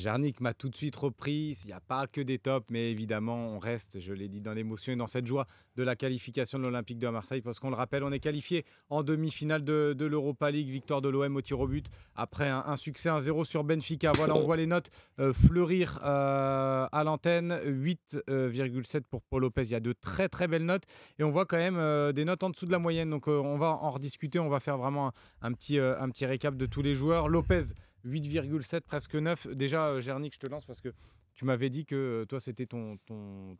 Jarnik m'a tout de suite repris. Il n'y a pas que des tops, mais évidemment, on reste, je l'ai dit, dans l'émotion et dans cette joie de la qualification de l'Olympique de Marseille. Parce qu'on le rappelle, on est qualifié en demi-finale de l'Europa League. Victoire de l'OM au tir au but après un succès 1-0 sur Benfica. Voilà, on voit les notes fleurir à l'antenne. 8,7 pour Paul Lopez. Il y a de très très belles notes. Et on voit quand même des notes en dessous de la moyenne. Donc on va en rediscuter. On va faire vraiment un petit récap de tous les joueurs. Lopez, 8,7, presque 9. Déjà, Jarnik, je te lance parce que tu m'avais dit que toi, c'était ton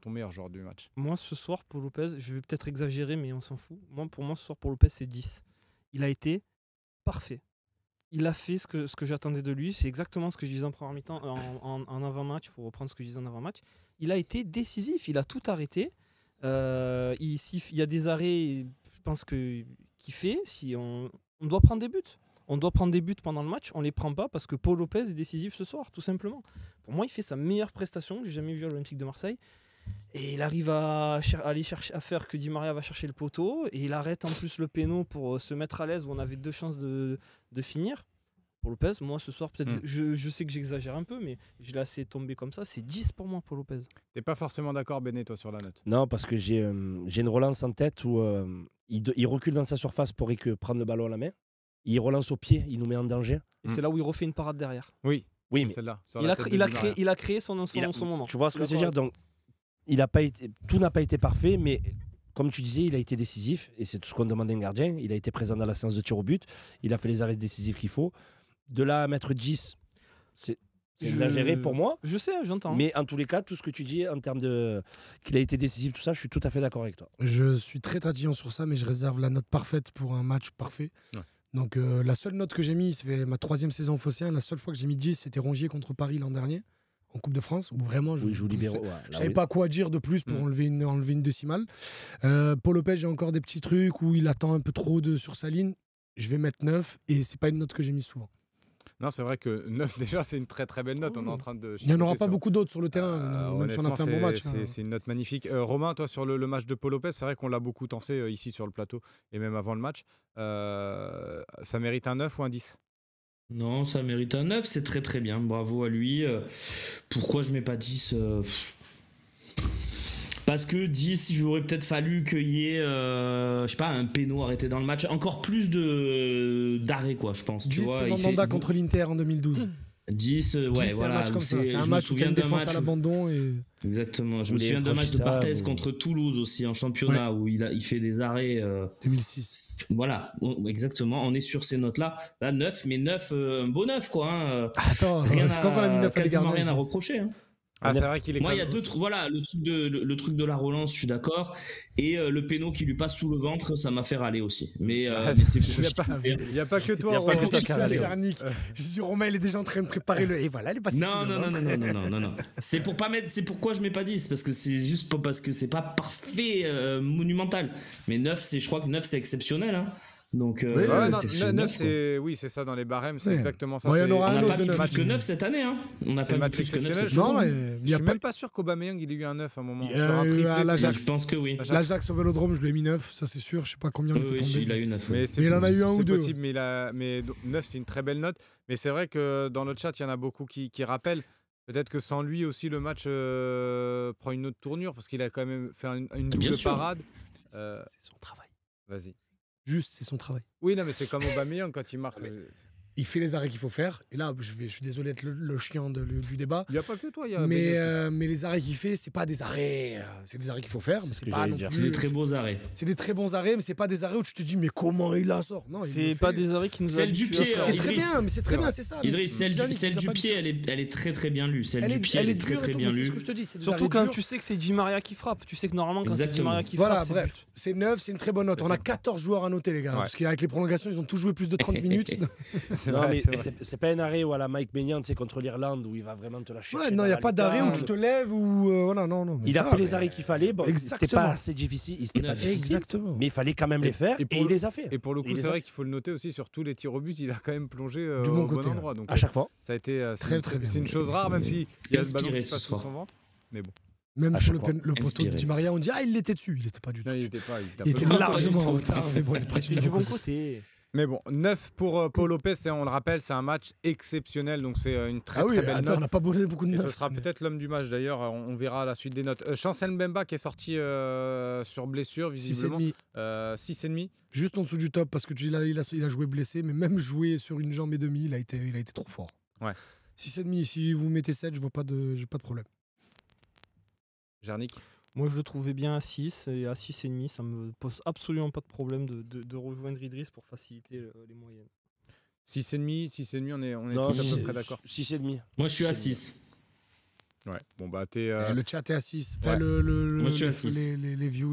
meilleur joueur du match. Moi, ce soir, Paul Lopez, je vais peut-être exagérer, mais on s'en fout. Pour moi, ce soir, Paul Lopez, c'est 10. Il a été parfait. Il a fait ce que j'attendais de lui. C'est exactement ce que je disais en première mi-temps, en avant-match. Il faut reprendre ce que je disais en avant-match. Il a été décisif. Il a tout arrêté. Il y a des arrêts, je pense qu'il fait. Si on doit prendre des buts. On doit prendre des buts pendant le match, on ne les prend pas parce que Paul Lopez est décisif ce soir, tout simplement. Pour moi, il fait sa meilleure prestation que j'ai jamais vue à l'Olympique de Marseille. Et il arrive à aller chercher à faire que Di Maria va chercher le poteau. Et il arrête en plus le péno pour se mettre à l'aise où on avait 2 chances de finir. Paul Lopez, moi ce soir, peut-être, je sais que j'exagère un peu, mais je l'ai assez tombé comme ça. C'est 10 pour moi, Paul Lopez. T'es pas forcément d'accord, Béné, toi, sur la note? Non, parce que j'ai une relance en tête où il recule dans sa surface pour prendre le ballon à la main. Il relance au pied, il nous met en danger. Et c'est là où il refait une parade derrière. Oui, mais celle-là. Il a créé son moment. Tu vois ce que je veux dire? Donc, tout n'a pas été parfait, mais comme tu disais, il a été décisif. Et c'est tout ce qu'on demande à un gardien. Il a été présent dans la séance de tir au but. Il a fait les arrêts décisifs qu'il faut. De là à mettre 10, c'est exagéré pour moi. Je sais, j'entends. Mais en tous les cas, tout ce que tu dis en termes de qu'il a été décisif, tout ça, je suis tout à fait d'accord avec toi. Je suis très tatillon sur ça, mais je réserve la note parfaite pour un match parfait. Ouais. Donc la seule note que j'ai mise, c'est ma 3e saison au Phocéen. La seule fois que j'ai mis 10, c'était Rongier contre Paris l'an dernier, en Coupe de France, où vraiment je joue libéraux. Je savais pas quoi dire de plus pour enlever une décimale. Paul Lopez, j'ai encore des petits trucs où il attend un peu trop sur sa ligne. Je vais mettre 9 et c'est pas une note que j'ai mise souvent. Non, c'est vrai que 9 déjà, c'est une très très belle note. On est en train de. Il n'y en aura pas beaucoup d'autres sur le terrain, même si on a fait un bon match. C'est une note magnifique. Romain, toi, sur le match de Paul Lopez, c'est vrai qu'on l'a beaucoup tensé ici sur le plateau et même avant le match. Ça mérite un 9 ou un 10? Non, ça mérite un 9, c'est très très bien. Bravo à lui. Pourquoi je mets pas 10 Parce que 10, il aurait peut-être fallu qu'il y ait je sais pas, un péno arrêté dans le match, encore plus d'arrêt, quoi, je pense. 10, c'est Mandanda contre l'Inter en 2012. 10, ouais, 10, voilà. Un match comme ça. C'est un match où il y a une défense à l'abandon. Exactement. Je me souviens d'un match de Barthez contre Toulouse aussi en championnat, où il fait des arrêts. 2006. Voilà, exactement. On est sur ces notes-là. Là, 9, mais 9, un beau 9, quoi. Hein. Attends, quand on a mis 9 à quasiment rien à reprocher. Hein. Ah, c'est vrai qu'il est. Moi, il y a 2 trucs. Voilà, le truc de la relance, je suis d'accord. Et le péno qui lui passe sous le ventre, ça m'a fait râler aussi. Mais c'est il n'y a pas que toi, Jarnik. Je dis, Romain, il est déjà en train de préparer le. Et voilà, il est passé sous le ventre. Non. C'est pourquoi je mets pas 10. Parce que c'est juste pas parce que c'est pas parfait, monumental. Mais 9, je crois que 9, c'est exceptionnel. Hein. Donc, 9, c'est ça dans les barèmes, c'est exactement ça. Bon, il y en aura on un n'a autre pas de mis 9 plus que 9 cette année. Hein. On n'a pas mis plus que 9 cette année. Je suis même pas sûr qu'Aubameyang il ait eu un 9 à un moment. À l'Ajax. Je pense que oui. L'Ajax au Vélodrome, je lui ai mis 9, ça c'est sûr. Je sais pas combien il était tombé. Il a eu 9. Mais il en a eu un ou deux. C'est possible, mais 9, c'est une très belle note. Mais c'est vrai que dans le chat, il y en a beaucoup qui rappellent. Peut-être que sans lui aussi, le match prend une autre tournure parce qu'il a quand même fait une double parade. C'est son travail. Vas-y. Juste, c'est son travail. Oui, non, mais c'est comme Aubameyang quand il marque. Il fait les arrêts qu'il faut faire. Et là, je suis désolé d'être le chien du débat. Il n'y a pas que toi. Mais les arrêts qu'il fait, c'est pas des arrêts. C'est des arrêts qu'il faut faire. Mais c'est pas non plus. C'est des très beaux arrêts. C'est des très bons arrêts, mais c'est pas des arrêts où tu te dis, mais comment il la sort? Non, c'est pas des arrêts qui nous celle du pied. C'est très bien, mais c'est très bien, c'est ça. Idriss, celle du pied, elle est très très bien lue. Celle du pied, elle est très très bien lue. C'est ce que je te dis. Surtout quand tu sais que c'est Di Maria qui frappe. Tu sais que normalement, quand c'est Di Maria qui frappe. Voilà, bref. C'est 9, c'est une très bonne note. On a 14 joueurs à noter, les gars. Parce qu'avec les prolongations, ils ont tous joué plus de 30 minutes. C'est pas un arrêt où à la Mike Maignan, tu sais, contre l'Irlande, où il va vraiment te lâcher. Ouais, non, il n'y a pas d'arrêt où tu te lèves ou. Voilà, non. Il a fait les arrêts qu'il fallait. Bon, c'était pas assez difficile. Exactement. Mais il fallait quand même les faire et il les a fait. Et pour le coup, c'est vrai qu'il faut le noter aussi sur tous les tirs au but, il a quand même plongé du au bon endroit. Donc, à chaque fois. Ça a été. Très bien. C'est une chose rare, même s'il y a le ballon qui passe sous son ventre. Mais bon. Même sur le poteau de Di Maria, on dit il l'était dessus. Il n'était pas du tout. Non, il était largement en retard. Mais bon, il est du bon côté. Mais bon, 9 pour Paul Lopez, et on le rappelle, c'est un match exceptionnel, donc c'est une très très belle attends, on note. n'a pas donné beaucoup de Et notes. ce sera peut-être l'homme du match d'ailleurs, on verra à la suite des notes. Chancel Mbemba qui est sorti sur blessure visiblement. 6,5. 6,5. Juste en dessous du top parce que il a joué blessé, mais même joué sur une jambe et demie, il a été trop fort. Ouais. 6,5, si vous mettez 7, j'ai pas de problème. Jarnik. Moi, je le trouvais bien à 6 et à 6,5, ça me pose absolument pas de problème de rejoindre Idriss pour faciliter les moyennes. 6,5, on est Non, tous à peu près d'accord. 6,5. Moi, je suis à 6. Ouais. Bon bah t'es. Le chat est à 6. Enfin, ouais. Moi, je suis à 6.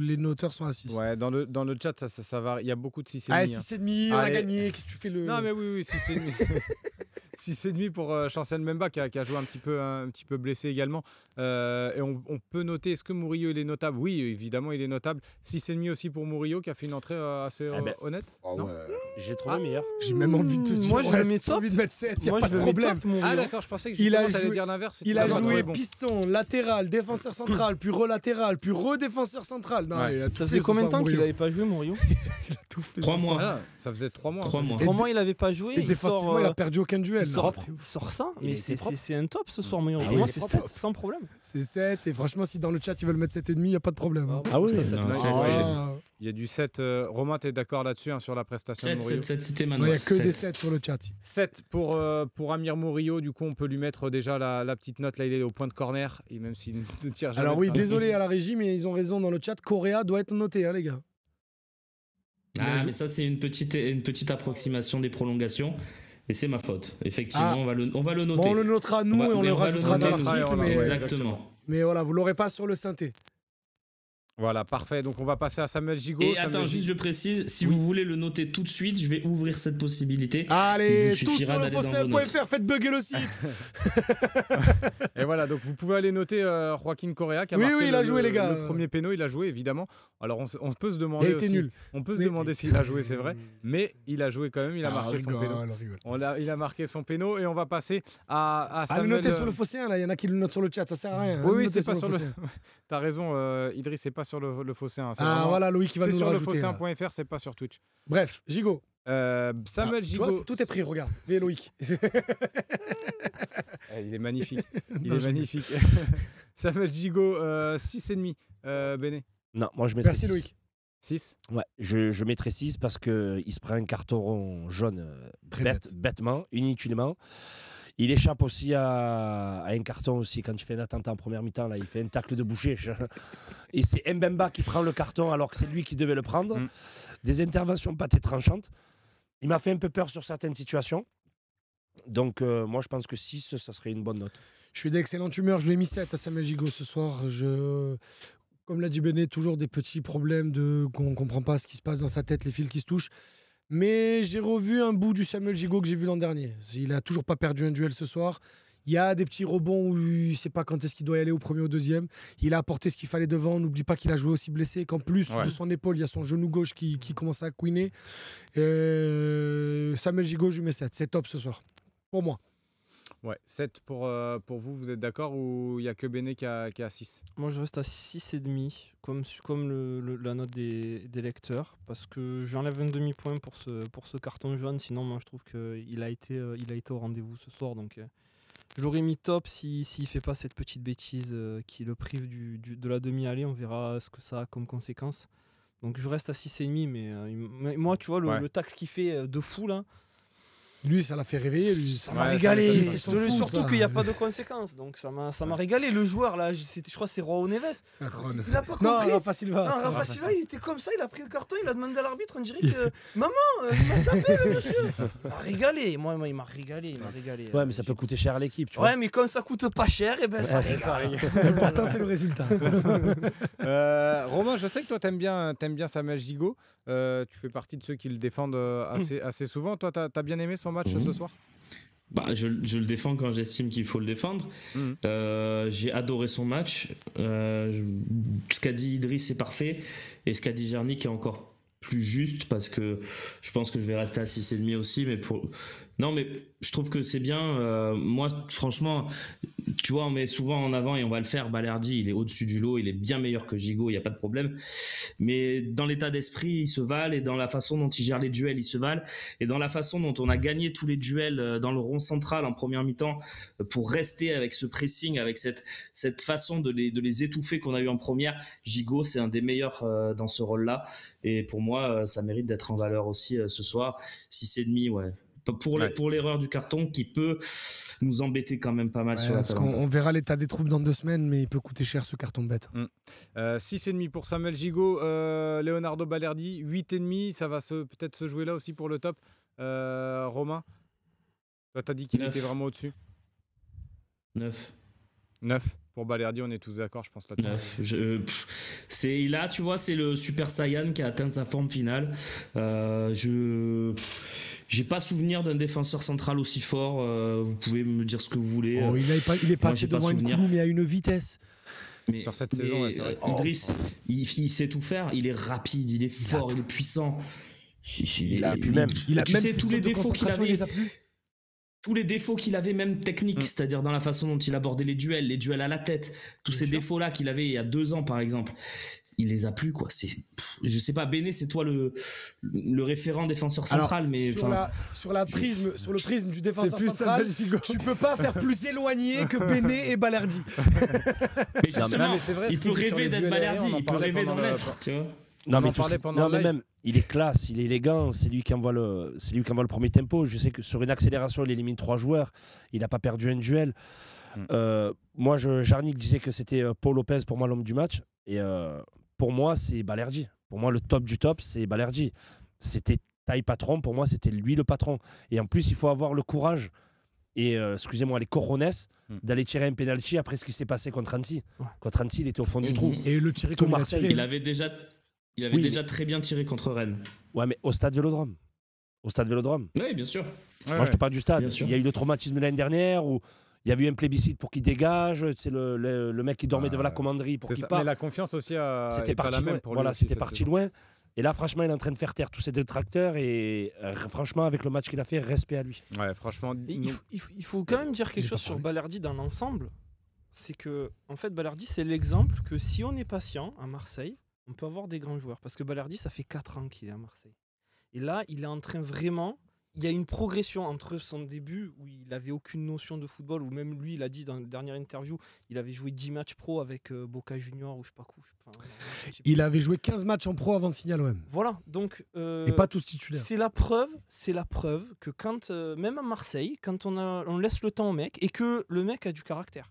les noteurs sont à 6. Ouais, dans le chat ça va. Il y a beaucoup de 6,5. Ah, hein. 6,5, on a Allez. gagné. Qu'est-ce que tu fais le. Non mais oui, 6,5. 6,5 pour Chancel Mbemba qui a joué un petit peu blessé également. Et on peut noter, est-ce que Murillo il est notable? Oui, évidemment il est notable. 6,5 aussi pour Murillo qui a fait une entrée assez honnête. Non J'ai trouvé meilleur. J'ai même envie de te dire. Moi, je le si mets tu as top. envie de mettre 7, il n'y a Moi, pas je de le mets problème. top, Murillo. Ah d'accord, je pensais que Il a justement t'allais joué- dire l'inverse. Il a C'était joué bon. piston, latéral, défenseur central, puis relatéral, puis redéfenseur central. Non, Ouais. il a tout Ça fait faisait ce combien de soir, temps qu'il Murillo. n'avait pas joué, Murillo? Il a tout fait. 3 ce mois. soir. Ah, ça faisait 3 mois. 3 ça, mois. c'était- 3 mois, il n'avait pas joué. Et Il défensivement, sort, il a perdu aucun duel. il là. sort ça, Il mais était propre. c'est un top ce soir, Murillo. Ah Pour oui, moi, il c'est est 7 propre. sans problème. C'est 7. Et franchement, si dans le chat, ils veulent mettre 7,5, il n'y a pas de problème. hein. Ah oui, Non, c'est- 7, Ah, Il y a du 7. Romain, t'es d'accord là-dessus sur la prestation de 7, Murillo? c'était non, maintenant. il n'y a que des 7 sur le chat. 7 pour Amir Murillo, du coup on peut lui mettre déjà la petite note, là il est au point de corner, et même s'il ne tire jamais. Alors de oui, corner. désolé à la régie, mais ils ont raison dans le chat. Correa doit être noté, hein, les gars. Ah, mais ça, c'est une petite approximation des prolongations. Et c'est ma faute. Effectivement, Ah. on va le noter. Bon, on le notera nous et on le rajoutera dans noter, l'article. voilà, Mais, ouais. Exactement. mais voilà, vous l'aurez pas sur le synthé. Voilà, parfait, donc on va passer à Samuel Gigot. Et Samuel attends, Gigot. juste je précise, si vous voulez le noter tout de suite, je vais ouvrir cette possibilité. Allez, Il vous tous suffira sur d'aller dans vos lefosset.fr, faites bugger le site. Et voilà, donc vous pouvez aller noter Joaquin Correa qui a Oui, marqué oui, il a joué, les gars. le premier péno, il a joué évidemment. Alors on peut se Il demander a été aussi- nul. On peut se Mais- demander s'il a joué, c'est vrai, mais il a joué quand même, il a marqué son péno. Il a marqué son péno et on va passer à Ah, le Samuel. noter sur le Phocéen, là, il y en a qui le notent sur le chat, ça sert à rien. Oui, Le oui, noter c'est pas sur le. Phocéen. T'as raison, Idriss, c'est pas sur le Phocéen. c'est Ah, vraiment- voilà, Loïc qui va C'est nous le sur rajouter. là. lephocéen.fr, c'est pas sur Twitch. Bref, Gigot. Samuel Tu Gigot. vois, tout est pris, regarde. Et Loïc. Il est magnifique. Il Non, est je- magnifique. Samuel Gigot, 6,5. Béné. Non, moi je mettrais Merci 6. Loïc. 6. Ouais, je mettrais 6 parce qu'il se prend un carton jaune Très bête. bêtement, inutilement. Il échappe aussi à un carton aussi quand il fait un attentat en première mi-temps. Là, il fait un tacle de boucher. Et c'est Mbemba qui prend le carton alors que c'est lui qui devait le prendre. Mm. Des interventions pas très tranchantes. Il m'a fait un peu peur sur certaines situations. Donc moi je pense que 6, ça serait une bonne note. Je suis d'excellente humeur. Je lui ai mis 7 à Samuel Gigot ce soir. Comme l'a dit Béné, toujours des petits problèmes qu'on ne comprend pas ce qui se passe dans sa tête, les fils qui se touchent. Mais j'ai revu un bout du Samuel Gigot que j'ai vu l'an dernier. Il n'a toujours pas perdu un duel ce soir. Il y a des petits rebonds où il ne sait pas quand est-ce qu'il doit y aller au premier ou au deuxième. Il a apporté ce qu'il fallait devant. On n'oublie pas qu'il a joué aussi blessé, qu'en plus Ouais. de son épaule, il y a son genou gauche qui commence à couiner. Samuel Gigot, je lui mets 7. C'est top ce soir. Pour moi. Ouais, 7 pour vous, vous êtes d'accord, ou il n'y a que Béné qui a 6? Moi, je reste à 6,5, comme la note des lecteurs, parce que j'enlève un demi-point pour ce carton jaune. Sinon, moi, je trouve qu'il a été au rendez-vous ce soir. Donc, je l'aurais mis top s'il ne fait pas cette petite bêtise qui le prive de la demi-allée. On verra ce que ça a comme conséquence. Donc, je reste à 6,5, mais moi, tu vois, Ouais. le tacle qu'il fait de fou, là, Lui, ça l'a fait réveiller. Lui. ça m'a Ouais, régalé. ça m'étonne pas. Surtout Ils sont fous, ça. qu'il n'y a pas de conséquences. Donc, ça m'a régalé. Le joueur, là, je crois que c'est Raul Neves. C'est Ron. Il n'a pas Non, compris. Rafa Silva. Non, c'est Rafa Rafa. Silva, il était comme ça, il a pris le carton, il a demandé à l'arbitre, on dirait que maman, il m'a tapé le monsieur. Il m'a régalé, moi il m'a régalé, Ouais, mais ça peut coûter cher à l'équipe. Tu Ouais, vois. mais comme ça coûte pas cher, et ben ça régale. L'important, c'est le résultat. Romain, je sais que toi t'aimes bien Samuel Gigot. Tu fais partie de ceux qui le défendent assez souvent. Toi, t'as bien aimé son match ce soir? Bah, je le défends quand j'estime qu'il faut le défendre. Mhm. J'ai adoré son match. Ce qu'a dit Idriss est parfait. Et ce qu'a dit Jarnik est encore plus juste parce que je pense que je vais rester à 6,5 aussi. Non, mais je trouve que c'est bien. Moi, franchement, tu vois, on met souvent en avant et on va le faire. Balerdi, il est au-dessus du lot, il est bien meilleur que Gigot, il n'y a pas de problème. Mais dans l'état d'esprit, il se valent et dans la façon dont il gère les duels, il se valent. Et dans la façon dont on a gagné tous les duels dans le rond central en première mi-temps pour rester avec ce pressing, avec cette façon de les étouffer qu'on a eu en première, Gigot, c'est un des meilleurs dans ce rôle-là. Et pour moi, ça mérite d'être en valeur aussi ce soir. 6,5, ouais. Pour l'erreur du carton qui peut nous embêter quand même pas mal sur la table. On verra l'état des troupes dans 2 semaines, mais il peut coûter cher ce carton bête. 6,5 pour Samuel Gigot, Leonardo Balerdi, 8,5, ça va peut-être se jouer là aussi pour le top. Romain, toi t'as dit qu'il était vraiment au-dessus. 9 pour Balerdi, on est tous d'accord, je pense là-dessus. Là, tu vois, c'est le Super Saiyan qui a atteint sa forme finale. J'ai pas souvenir d'un défenseur central aussi fort. Vous pouvez me dire ce que vous voulez. Il est passé devant une couloum, mais à une vitesse. Mais, sur cette saison, c'est vrai. Idriss, il sait tout faire. Il est rapide, il est fort, il est puissant. Il a tous les défauts qu'il avait. Tous les défauts qu'il avait, même techniques, c'est-à-dire dans la façon dont il abordait les duels à la tête, tous ces défauts-là qu'il avait il y a 2 ans, par exemple, il les a plus, quoi. Je sais pas, Béné, c'est toi le référent défenseur central. Alors, mais sur le prisme du défenseur central, tu peux pas faire plus éloigné que Béné et Balerdi. Mais justement, c'est vrai, il peut rêver d'être Balerdi, il peut rêver d'en être, tu vois. Mais même, il est classe, il est élégant, c'est lui qui envoie le premier tempo. Je sais que sur une accélération, il élimine 3 joueurs, il n'a pas perdu un duel. Moi, Jarnik disait que c'était Paul Lopez pour moi l'homme du match, et pour moi c'est Balerdi. Pour moi, le top du top, c'est Balerdi. C'était taille patron, pour moi c'était lui le patron. Et en plus, il faut avoir le courage et les cojones d'aller tirer un penalty après ce qui s'est passé contre Annecy. Contre Annecy, il était au fond du trou. Et le tirer comme Marseille, il avait déjà très bien tiré contre Rennes. Ouais, mais au stade Vélodrome. Oui, bien sûr. Moi, je te parle du stade. Il y a eu le traumatisme l'année dernière où il y avait eu un plébiscite pour qu'il dégage. C'est le mec qui dormait devant la commanderie pour qu'il parte. Mais la confiance aussi c'était parti pas la même pour lui. C'était parti loin. Et là, franchement, il est en train de faire taire tous ses détracteurs. Et franchement, avec le match qu'il a fait, respect à lui. Ouais, franchement. Il faut quand même dire quelque chose sur Balerdi dans l'ensemble. C'est que, en fait, Balerdi, c'est l'exemple que si on est patient à Marseille, on peut avoir des grands joueurs. Parce que Balerdi, ça fait 4 ans qu'il est à Marseille. Et là, il est en train vraiment... Il y a une progression entre son début, où il n'avait aucune notion de football, où même lui, il a dit dans une dernière interview, il avait joué 10 matchs pro avec Boca Junior, ou je sais pas quoi. Il avait joué 15 matchs en pro avant de signer à l'OM. Voilà, donc... et pas tous titulaires. C'est la preuve que quand, même à Marseille, quand on laisse le temps au mec, et que le mec a du caractère,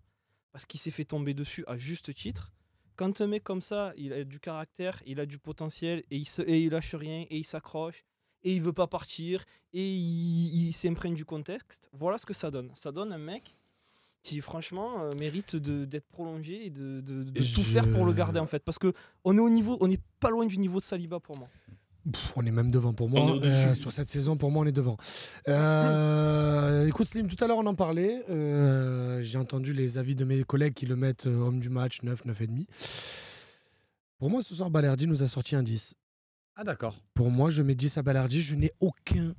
parce qu'il s'est fait tomber dessus à juste titre. Quand un mec comme ça, il a du caractère, il a du potentiel, et il lâche rien, et il s'accroche, et il veut pas partir, et il s'imprègne du contexte, voilà ce que ça donne. Ça donne un mec qui, franchement, mérite d'être prolongé et de tout faire pour le garder, en fait. Parce qu'on est pas loin du niveau de Saliba pour moi. On est même devant pour moi. Sur cette saison, pour moi, on est devant. Écoute, Slim, tout à l'heure, on en parlait. J'ai entendu les avis de mes collègues qui le mettent homme du match, 9, 9,5. Pour moi, ce soir, Balerdi nous a sorti un 10. Ah, d'accord. Pour moi, je mets 10 à Balerdi. Je n'ai aucun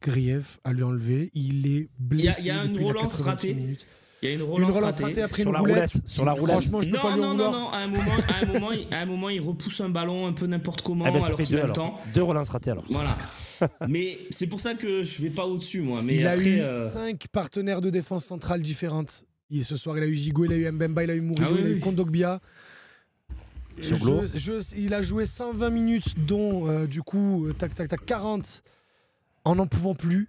grief à lui enlever. Il est blessé. Il y a une relance ratée. Il y a une relance ratée après une roulette. Sur la roulette. Franchement, je peux pas lui en vouloir. Non. À un moment, il repousse un ballon un peu n'importe comment. Ça fait 2 alors. 2 relances ratées alors. Voilà. Mais c'est pour ça que je vais pas au-dessus, moi. Mais il après, a eu 5 partenaires de défense centrale différentes. Ce soir, il a eu Gigot, il a eu Mbemba, il a eu Murillo, il a eu Kondogbia. Il a joué 120 minutes, dont du coup, 40 en n'en pouvant plus.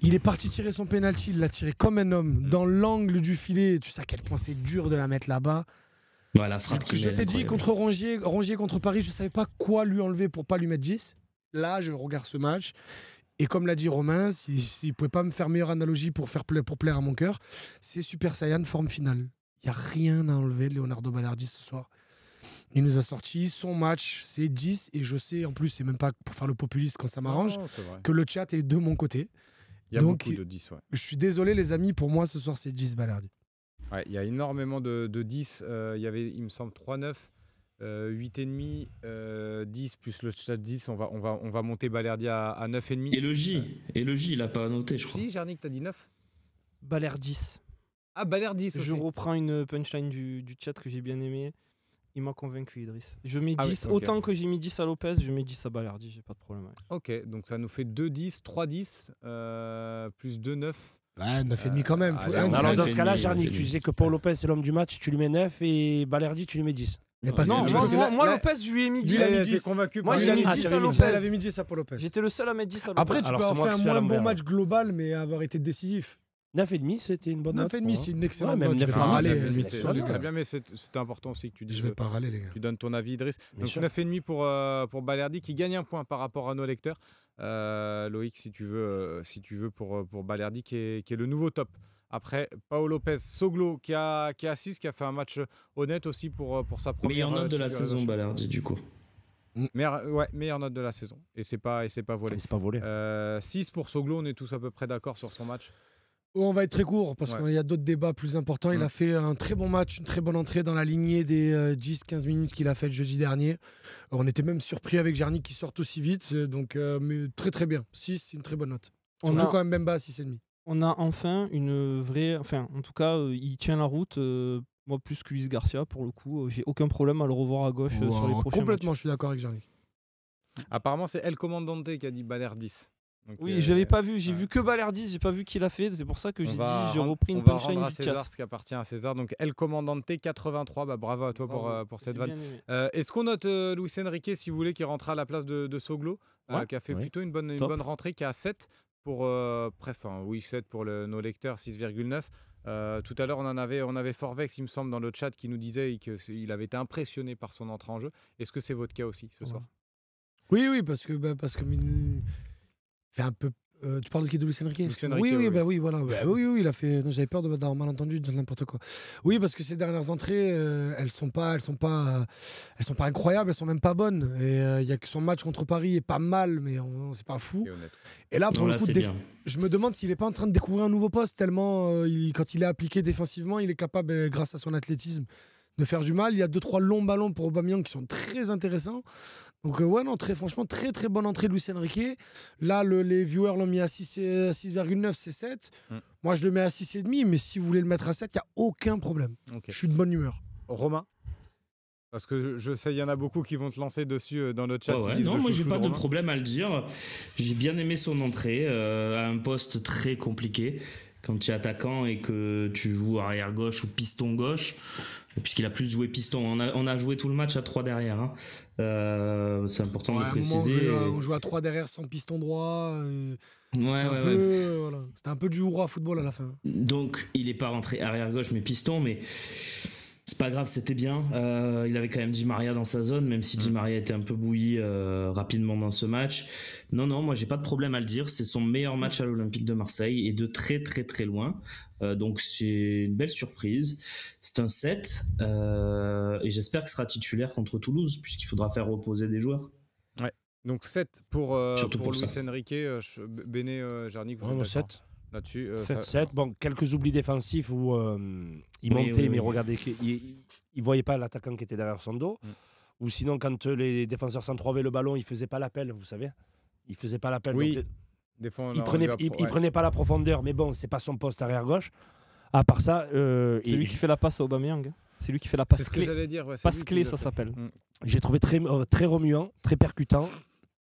Il est parti tirer son penalty, il l'a tiré comme un homme dans l'angle du filet. Tu sais à quel point c'est dur de la mettre là-bas. Ouais, la frappe je t'ai dit contre Rongier contre Paris, je savais pas quoi lui enlever pour pas lui mettre 10. Là, je regarde ce match et comme l'a dit Romain, s'il pouvait pas me faire meilleure analogie pour plaire à mon cœur, c'est Super Saiyan forme finale. Il y a rien à enlever de Leonardo Balerdi ce soir. Il nous a sorti son match, c'est 10 et je sais en plus, c'est même pas pour faire le populiste quand ça m'arrange, que le chat est de mon côté. Il y a beaucoup de 10, ouais. Je suis désolé les amis, pour moi ce soir c'est 10 Balerdi. Ouais, il y a énormément de 10. Il y avait, il me semble, 3-9, 8,5, 10 plus le chat 10. On va monter Balerdi à 9,5. Et le J, il a pas noté, je crois. Si, Jarnik, t'as dit 9 Balerdi 10. Ah, Balerdi aussi. Je reprends une punchline du chat que j'ai bien aimé. Il m'a convaincu, Idriss. Je mets 10, autant que j'ai mis 10 à Lopez, je mets 10 à Balerdi, j'ai pas de problème avec. Ok, donc ça nous fait 2-10, 3-10, plus 2-9. Ouais, 9,5 quand même. Alors dans ce cas-là, 9,5, Jarnik, tu disais que Paul Lopez c'est l'homme du match, tu lui mets 9 et Balerdi, tu lui mets 10. Mais parce Non, que moi, Lopez, je lui ai mis 10. Convaincu. Moi, j'ai mis 10 à Lopez. Il avait mis 10 à Paul Lopez. J'étais le seul à mettre 10 à Lopez. Après, tu Alors, peux c'est avoir moi fait qui un suis à moins bon l'envers. match global, mais avoir été décisif. 9,5, c'était une bonne note. 9,5, c'est une excellente même note. Je vais 9,5, pas râler. c'est- C'est c'est- très bien, mais c'est important aussi que tu dises. Je vais pas râler, les gars. Tu donnes ton avis, Idriss. Bien Donc sûr. 9,5 pour Balerdi qui gagne un point par rapport à nos lecteurs. Loïc, si tu veux pour Balerdi qui est le nouveau top. Après, Paul Lopez, Soglo qui a 6, qui a fait un match honnête aussi pour sa première. Meilleure note de la titularisation. saison, Balerdi, du coup. Meilleure note de la saison. Et c'est pas volé. Et c'est pas volé. 6 pour Soglo, on est tous à peu près d'accord sur son match. On va être très court parce Ouais. qu'il y a d'autres débats plus importants. Il a fait un très bon match, une très bonne entrée dans la lignée des 10-15 minutes qu'il a fait le jeudi dernier. On était même surpris avec Jarnik qui sorte aussi vite. Donc, mais très très bien. 6, c'est une très bonne note. Surtout quand même Mbemba à 6,5. On a enfin une vraie. Enfin, en tout cas, il tient la route. Moi, plus que Luis Garcia, pour le coup. J'ai aucun problème à le revoir à gauche sur les prochains Complètement, matchs. je suis d'accord avec Jarnik. Apparemment, c'est El Comandante qui a dit Balerdi. Donc, Oui, je l'avais pas vu. J'ai ouais. vu que Balerdi, j'ai pas vu qui l'a fait. C'est pour ça que on j'ai dit, va j'ai rendre- repris on une va punchline rendre à du César chat. ce qui appartient à César. Donc El Comandante 83, bravo à toi pour cette J'ai vanne. bien aimé. Est-ce qu'on note Luis Enrique, si vous voulez, qui rentrera à la place de Soglo, Ouais. qui a fait Ouais. plutôt une bonne rentrée, qui a 7 pour 7 pour nos lecteurs, 6,9. Tout à l'heure, on avait Forvex, il me semble, dans le chat, qui nous disait qu'il avait été impressionné par son entrée en jeu. Est-ce que c'est votre cas aussi ce soir? Oui, parce que fait un peu. Tu parles de qui, de Luis Enrique? Luis Enrique, Oui, oui. oui, voilà. Oui, il a fait. Non, j'avais peur d'avoir mal entendu, de dire n'importe quoi. Oui, parce que ces dernières entrées, elles sont pas incroyables, elles sont même pas bonnes. Et il y a que son match contre Paris est pas mal, mais c'est pas fou. Et honnête. Et là, pour Non, le là, coup, c'est bien. je me demande s'il est pas en train de découvrir un nouveau poste tellement quand il est appliqué défensivement, il est capable, grâce à son athlétisme, de faire du mal. Il y a 2-3 longs ballons pour Aubameyang qui sont très intéressants. Donc franchement, très très bonne entrée de Luis Enrique. Là, les viewers l'ont mis à 6,9, c'est 7. Moi, je le mets à 6,5, mais si vous voulez le mettre à 7, il n'y a aucun problème. Ok. Je suis de bonne humeur. Romain? Parce que je sais, il y en a beaucoup qui vont te lancer dessus dans le chat. Ouais, qui ouais. disent Non, le moi j'ai chouchou pas de Romain. problème à le dire. J'ai bien aimé son entrée à un poste très compliqué. Quand tu es attaquant et que tu joues arrière gauche ou piston gauche, puisqu'il a plus joué piston. On a joué tout le match à 3 derrière. Hein. C'est important Ouais, de à un préciser. moment, on jouait à 3 derrière sans piston droit. C'était Ouais. voilà. C'était un peu du hurrah football à la fin. Donc il est pas rentré arrière gauche mais piston, mais c'est pas grave, c'était bien. Il avait quand même Di Maria dans sa zone, même si Di Maria était un peu bouilli rapidement dans ce match. Non, moi j'ai pas de problème à le dire. C'est son meilleur match à l'Olympique de Marseille et de très très très loin. Donc c'est une belle surprise. C'est un 7 et j'espère qu'il sera titulaire contre Toulouse puisqu'il faudra faire reposer des joueurs. Donc 7 pour Surtout pour Luis ça. Enrique. Béné, Jarnik, vous Ouais, êtes moi, d'accord 7. là-dessus 7. Bon, quelques oublis défensifs où il Oui, montait, oui, mais oui. regardez, il voyait pas l'attaquant qui était derrière son dos. Ou sinon, quand les défenseurs centraux avaient le ballon, il faisait pas l'appel, vous savez. Il faisait pas l'appel. Oui. donc, Des fois, il prenait pas la profondeur, mais bon, c'est pas son poste arrière gauche. À part ça, C'est lui qui fait la passe à Aubameyang. C'est lui qui fait la passe C'est ce que clé. j'allais dire. Ouais, c'est Passe lui qui clé, le ça fait. s'appelle. j'ai trouvé très remuant, très percutant.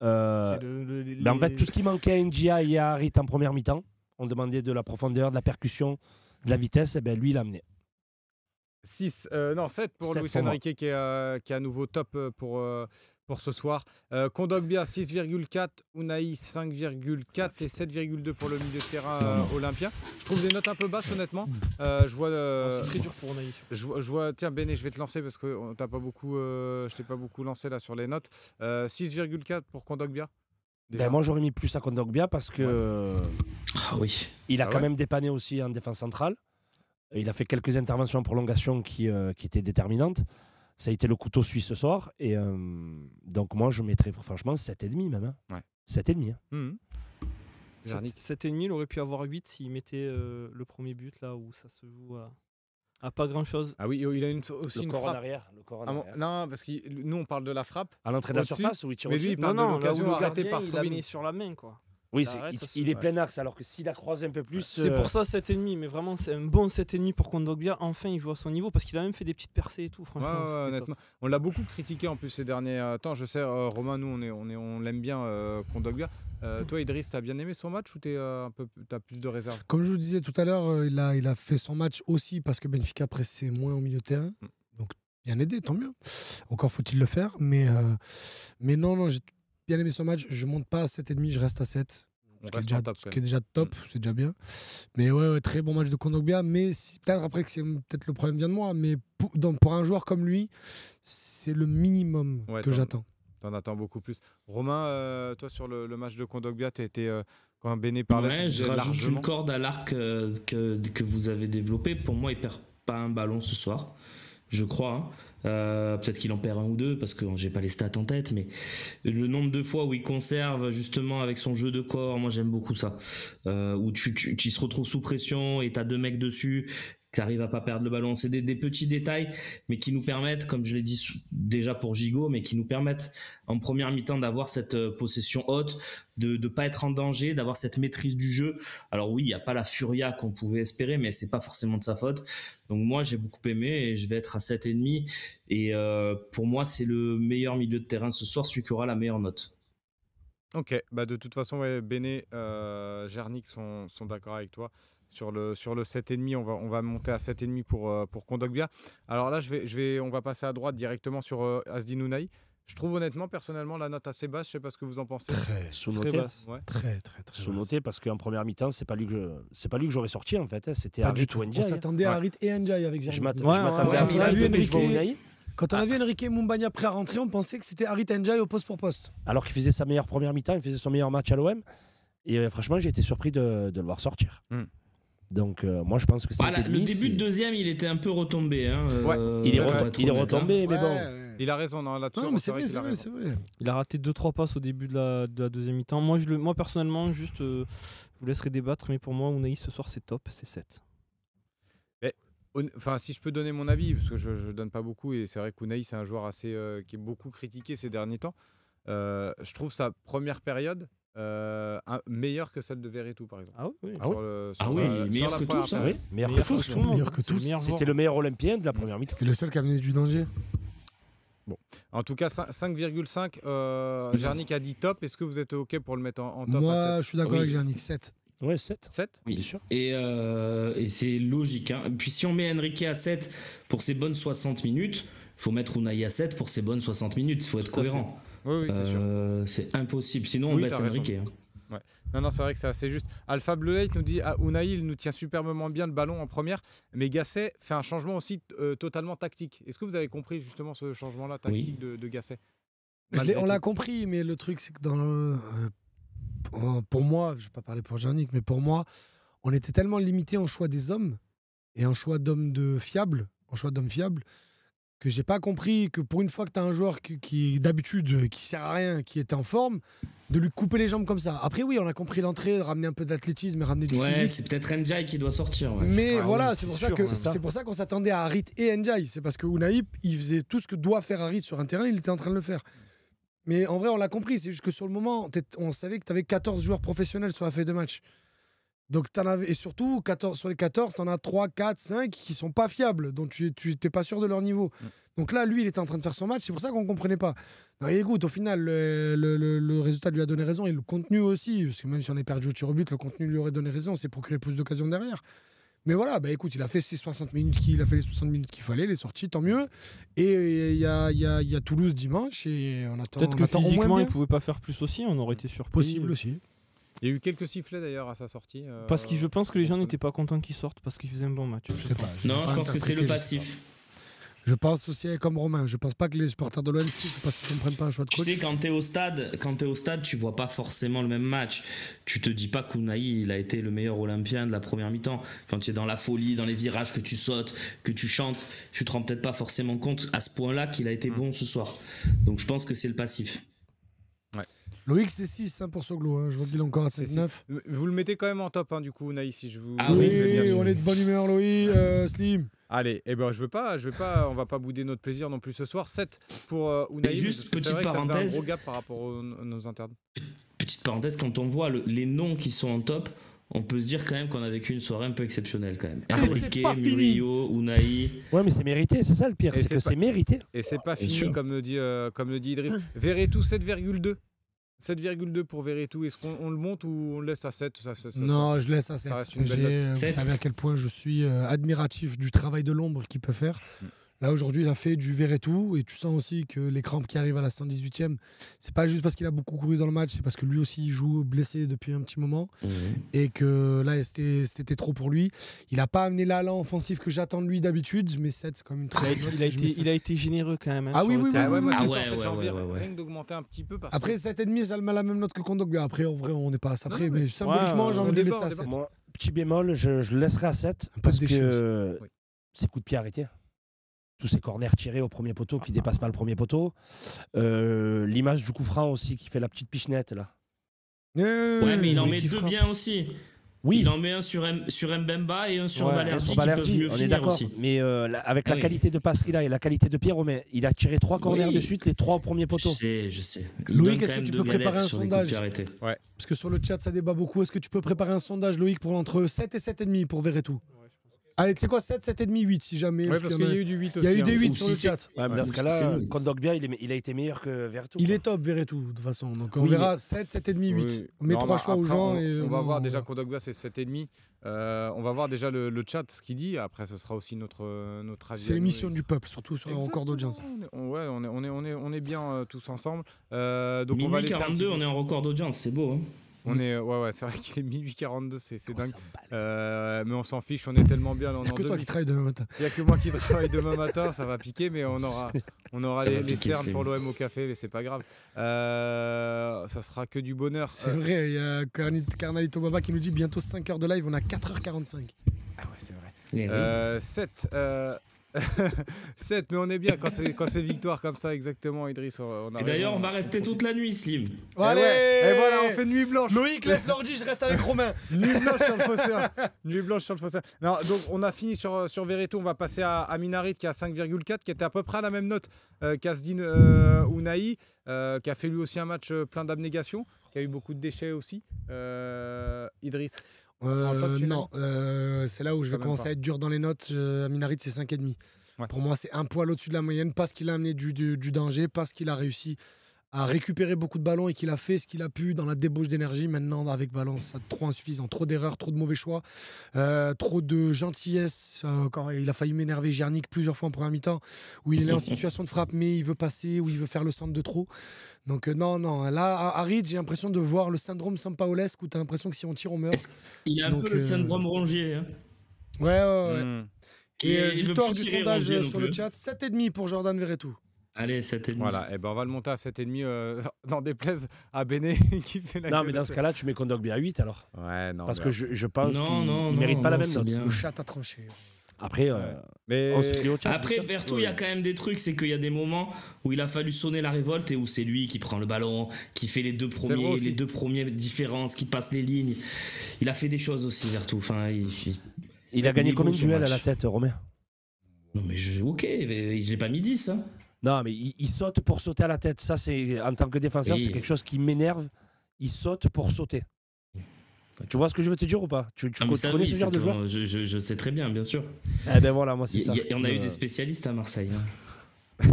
C'est Mais en fait, tout ce qui manquait à N'Jia et à Harit en première mi-temps, on demandait de la profondeur, de la percussion, de la vitesse, et ben lui, il l'a amené. 7 pour 7 Luis pour moi. Enrique qui est à nouveau top pour ce soir. Kondogbia 6,4, Unai 5,4 et 7,2 pour le milieu de terrain olympien. Je trouve des notes un peu basses honnêtement. Je vois C'est très dur pour Unai. je vois, tiens Béné, je vais te lancer parce que je t'ai pas beaucoup lancé là sur les notes. 6,4 pour Kondogbia. Ben, moi, j'aurais mis plus à Kondogbia parce que Ah oui. il a Ah quand ouais. même dépanné aussi en défense centrale. Il a fait quelques interventions en prolongation qui étaient déterminantes. Ça a été le couteau suisse ce soir. Et donc, moi, je mettrais franchement 7,5 même. Hein. Ouais. 7,5. Hein. Mhm. Jarnik. 7,5, il aurait pu avoir 8 s'il mettait le premier but là où ça se joue à pas grand chose. Ah oui, il a aussi Le une corps en frappe. arrière. Le corps en Ah, arrière. non, parce que nous on parle de la frappe. À l'entrée de la Au-dessus, surface où il tire mais au-dessus. lui, il parle de là où l'occasion le arrêtée gardien, par il la Thauvin. met sur la main quoi. Oui, Arrête, ça il est plein axe, alors que s'il a croisé un peu plus. C'est pour ça 7,5, mais vraiment c'est un bon 7,5 pour Kondogbia. Enfin, il joue à son niveau parce qu'il a même fait des petites percées et tout. Franchement, Ouais, c'était honnêtement. On l'a beaucoup critiqué en plus ces derniers temps. Je sais, Romain, nous, on l'aime bien, Kondogbia. Toi, Idriss, t'as bien aimé son match ou t'as plus de réserve? Comme je vous disais tout à l'heure, il a fait son match aussi parce que Benfica pressait moins au milieu de terrain. Donc, bien aidé, tant mieux. Encore faut-il le faire. Mais non, j'ai bien aimé son match. Je monte pas à 7,5, je reste à 7. On Ce qui est reste déjà, en top, ce qui est déjà top, c'est déjà bien. Mais ouais, très bon match de Kondogbia. Mais peut-être après que c'est peut-être le problème vient de moi, mais pour un joueur comme lui, c'est le minimum que j'attends. T'en attends beaucoup plus. Romain, toi sur le match de Kondogbia, t'as été quand Béné parlait. Ouais, je rajoute une corde à l'arc que vous avez développé. Pour moi, il perd pas un ballon ce soir, je crois. Hein. Peut-être qu'il en perd un ou deux parce que j'ai pas les stats en tête, mais le nombre de fois où il conserve justement avec son jeu de corps, moi j'aime beaucoup ça. Où tu se retrouves sous pression et t'as deux mecs dessus, tu arrives à pas perdre le ballon. C'est des petits détails, mais qui nous permettent, comme je l'ai dit déjà pour Gigot, mais qui nous permettent en première mi-temps d'avoir cette possession haute, de ne pas être en danger, d'avoir cette maîtrise du jeu. Alors oui, il n'y a pas la furia qu'on pouvait espérer, mais c'est pas forcément de sa faute. Donc moi, j'ai beaucoup aimé et je vais être à 7,5. Et pour moi, c'est le meilleur milieu de terrain ce soir, celui qui aura la meilleure note. Ok, bah de toute façon, ouais, Béné, Gernik sont d'accord avec toi. Sur le 7,5, on va monter à 7,5 pour Kondogbia. Alors là, on va passer à droite directement sur Azdin Ounahi. Je trouve honnêtement, personnellement, la note assez basse. Je sais pas ce que vous en pensez. Très sous-noté. basse. Ouais. Très Sous-noté parce qu'en première mi-temps, c'est pas lui que j'aurais sorti en fait. C'était pas Harit du tout. ou On Ndiaye. s'attendait à Harit et Ndiaye avec Je Germain. m'attendais à Quand on a vu Ounahi. Quand on a vu Enrique Mumbagna prêt à rentrer, on pensait que c'était Harit Ndiaye au poste pour poste. Alors qu'il faisait sa meilleure première mi-temps, il faisait son meilleur match à l'OM. Et franchement, j'ai été surpris de le voir sortir. Donc moi, je pense que c'est le début de deuxième, il était un peu retombé. Hein, il est retombé, mais bon. Il a raison là-dessus. Non, mais c'est vrai. Il a raté 2-3 passes au début de la deuxième mi-temps. Moi personnellement, juste, je vous laisserai débattre, mais pour moi, Ounahi ce soir, c'est top, c'est 7. Enfin, si je peux donner mon avis, parce que je donne pas beaucoup, et c'est vrai qu'Ounahi, c'est un joueur assez qui est beaucoup critiqué ces derniers temps. Je trouve sa première période meilleure que celle de Verretou, par exemple. Ah oui. Meilleur que tous. Oui, meilleur que tous. C'était le meilleur Olympien de la première mi-temps. C'était le seul qui a amené du danger. Bon. En tout cas, 5,5. Gernik a dit top. Est-ce que vous êtes OK pour le mettre en top? Moi, je suis d'accord avec Gernik. 7. Ouais, 7. 7 Oui. Bien sûr. Et c'est logique. Hein. Puis si on met Enrique à 7 pour ses bonnes 60 minutes, il faut mettre Ounahi à 7 pour ses bonnes 60 minutes. Il faut être cohérent. Oui, c'est sûr. C'est impossible. Sinon, on baisse Enrique. Hein. Ouais. Non, c'est vrai que c'est assez juste. Alpha Bleu Light nous dit Ounahi, il nous tient superbement bien le ballon en première, mais Gasset fait un changement aussi totalement tactique. Est-ce que vous avez compris justement ce changement-là tactique de Gasset? On l'a compris, mais le truc, c'est que pour moi, je ne vais pas parler pour Gernik, mais pour moi, on était tellement limité en choix des hommes et en choix d'hommes fiables, que j'ai pas compris que pour une fois que tu as un joueur qui d'habitude qui sert à rien, qui est en forme, de lui couper les jambes comme ça. Après oui, on a compris l'entrée, de ramener un peu d'athlétisme et ramener du physique. C'est peut-être Ndiaye qui doit sortir. Ouais. Mais voilà, oui, c'est pour ça qu'on s'attendait à Harit et Ndiaye. C'est parce que Ounahi, il faisait tout ce que doit faire Harit sur un terrain, il était en train de le faire. Mais en vrai, on l'a compris. C'est juste que sur le moment, on savait que tu avais 14 joueurs professionnels sur la feuille de match. Donc, et surtout, sur les 14, tu en as 3, 4, 5 qui sont pas fiables. Donc, tu n'es pas sûr de leur niveau. Donc là, lui, il était en train de faire son match. C'est pour ça qu'on ne comprenait pas. Non, et écoute, au final, le résultat lui a donné raison. Et le contenu aussi. Parce que même si on est perdu au tir au but, le contenu lui aurait donné raison. C'est procurer plus d'occasions derrière. Mais voilà, écoute, il a fait ses 60 minutes qu'il qu'il fallait, il est sorti, tant mieux. Et il y a Toulouse dimanche et on attend. Peut-être que physiquement, il pouvait pas faire plus aussi, on aurait été surpris. Possible aussi. Il y a eu quelques sifflets d'ailleurs à sa sortie. Parce que je pense que les gens n'étaient pas contents qu'il sorte parce qu'il faisait un bon match. Je sais pas. Non, je pense que c'est le passif. Je pense aussi comme Romain. Je pense pas que les supporters de l'OM sifflent parce qu'ils comprennent pas un choix de coach. Tu sais, quand t'es au stade, tu vois pas forcément le même match. Tu te dis pas qu'Ounahi, il a été le meilleur Olympien de la première mi-temps. Quand tu es dans la folie, dans les virages, que tu sautes, que tu chantes, tu te rends peut-être pas forcément compte à ce point-là qu'il a été bon ce soir. Donc je pense que c'est le passif. Ouais. Loïc, c'est 6 pour Soglo. Je vous le dis encore à 7-9. Vous le mettez quand même en top, du coup, Ounahi, si je vous. Ah oui, on est de bonne humeur, Loïc. Slim. Allez, on va pas bouder notre plaisir non plus ce soir. 7 pour Ounahi. Juste petite c'est vrai parenthèse. Que ça faisait un gros gap par rapport nos internautes. Petite petite parenthèse, quand on voit les noms qui sont en top, on peut se dire quand même qu'on a vécu une soirée un peu exceptionnelle quand même. Enrique, Murillo, Unai. Ouais, mais c'est mérité, c'est ça le pire, Et c'est que c'est mérité. Et c'est pas Bien fini, sûr. comme le dit Idriss. Verretou, 7,2. 7,2 pour Verretou. Est-ce qu'on le monte ou on le laisse à 7? Non, je laisse à 7. reste une belle Vous 7. savez à quel point je suis admiratif du travail de l'ombre qu'il peut faire. Là, aujourd'hui, il a fait du Verretou et tu sens aussi que les crampes qui arrivent à la 118e, c'est pas juste parce qu'il a beaucoup couru dans le match, c'est parce que lui aussi, il joue blessé depuis un petit moment et que là, c'était trop pour lui. Il n'a pas amené l'allant offensif que j'attends de lui d'habitude, mais 7, c'est quand même une très bonne note. Je mets 7. Il a été généreux quand même. Hein, Ah sur oui, le oui, terrain. Ouais, moi, c'est Ah ça, ouais, en fait, ouais, j'ai envie ouais. rien que d'augmenter un petit peu. Parce Après, que... 7,5, ça met la même note que Kondogbia. Après, en vrai, on n'est pas à ça près, Non, mais symboliquement, j'ai on envie de débat, laisser à on 7. débat. Moi, petit bémol, je le laisserai à 7 peu de parce déchet que aussi. Oui. c'est coup de pied arrêté. Tous ces corners tirés au premier poteau qui dépassent pas le premier poteau. L'image du coup franc aussi qui fait la petite pichenette là. Ouais, mais il en oui, met qui 2 frappe. bien aussi. Oui, Il en met un sur Mbemba et un sur ouais, Balerdi sur qui peuvent Balerdi, mieux on est finir d'accord. aussi. Mais avec la Oui. qualité de passe qu'il a et la qualité de Pierre Romain, il a tiré 3 corners Oui. de suite, les 3 au premier poteau. Je sais. Il Loïc, donne est-ce quand que même tu de peux préparer galettes un sur les coups de pied sondage arrêtés. Parce que sur le chat, ça débat beaucoup. Est-ce que tu peux préparer un sondage, Loïc, pour entre 7 et 7,5 pour Verretou? Allez, tu sais quoi, 7, 7,5, 8 si jamais. Ouais, parce qu'il y a eu du 8 aussi. Il y a eu des hein. 8 Ou sur le si c'est- chat. Ouais, mais dans ce c'est cas-là, nul. Kondogbia, il a été meilleur que Verretou. Il quoi. est top, Verretou, de toute façon. Donc on Oui, verra 7, 7,5, 8. Oui. On met Non, 3 mais choix aux après, gens. On va voir déjà quoi. Kondogbia, c'est 7,5. On va voir déjà le chat, ce qu'il dit. Après, ce sera aussi notre avis. C'est à l'émission nous. du peuple, surtout sur un record d'audience. Ouais, on est bien tous ensemble. Donc on va Minuit laisser un 42, petit peu- on est en record d'audience, c'est beau. Hein. Ouais, c'est vrai qu'il est minuit 42, c'est dingue. Mais on s'en fiche, on est tellement bien. Il n'y a que toi qui travailles demain matin. Il n'y a que moi qui travaille demain matin, ça va piquer, mais on aura va les piquer, cernes c'est pour bon. l'OM au café, mais c'est pas grave. Ça sera que du bonheur. C'est vrai, il y a Carnalito Baba qui nous dit bientôt 5 heures de live, on a 4h45. Ah ouais, c'est vrai. Eh oui. 7. 7, mais on est bien quand c'est victoire comme ça, exactement, Idriss. On a Et d'ailleurs, raison, on va rester toute la nuit, Slim. Allez Et voilà, on fait nuit blanche. Loïc, laisse l'ordi, je reste avec Romain. Nuit blanche sur le Phocéen. Nuit blanche sur le Phocéen. Non, donc on a fini sur Verretou. On va passer à Minarit qui a 5,4, qui était à peu près à la même note qu'Asdin Ounahi, qui a fait lui aussi un match plein d'abnégation, qui a eu beaucoup de déchets aussi. Idriss. En top, tu Non, c'est là où je vais Quand même commencer pas. à être dur dans les notes. Minarit, c'est 5,5. Ouais. Pour moi, c'est un poil au-dessus de la moyenne parce qu'il a amené du danger, parce qu'il a réussi à récupérer beaucoup de ballons et qu'il a fait ce qu'il a pu dans la débauche d'énergie. Maintenant, avec Valence, c'est trop insuffisant. Trop d'erreurs, trop de mauvais choix, trop de gentillesse. Quand il a failli m'énerver Jarnik plusieurs fois en première mi-temps, où il est en situation de frappe, mais il veut passer, ou il veut faire le centre de trop. Donc non. Là, à Harit, j'ai l'impression de voir le syndrome Sampaolesque où tu as l'impression que si on tire, on meurt. Il a un Donc, peu le syndrome Rongier. Hein. Ouais. Hmm. Et il veut victoire plus du tirer sondage Rongier non sur le plus. chat, 7,5 pour Jordan Verretou. Allez, 7,5. Voilà, et ben on va le monter à 7,5 n'en déplaise à Béné qui fait la Non, gueule mais dans de ce cas-là, tu mets Kondogbia à 8 alors. Ouais, non. Parce mais- que je pense Non, qu'il non, ne mérite non, pas la non, même c'est note. bien. Le chat a tranché. Après, Mais on se crie au chat. Après, bien sûr. Verretou, il y a quand même des trucs, c'est qu'il y a des moments où il a fallu sonner la révolte et où c'est lui qui prend le ballon, qui fait les deux vrai premiers, aussi. les deux premières différences, qui passe les lignes. Il a fait des choses aussi, Verretou. Enfin, Il a gagné il est combien beau, de son duels à match. la tête, Romain? Non, mais ok, mais je l'ai pas mis 10. Hein. Non, mais il saute pour sauter à la tête. Ça, c'est en tant que défenseur, Oui. c'est quelque chose qui m'énerve. Il saute pour sauter. Tu vois ce que je veux te dire ou pas? Tu Ah, mais ça, connais oui, ce genre de c'est joueur? je sais très bien, bien sûr. Eh ben voilà, moi c'est ça. On a eu des spécialistes à Marseille. Hein.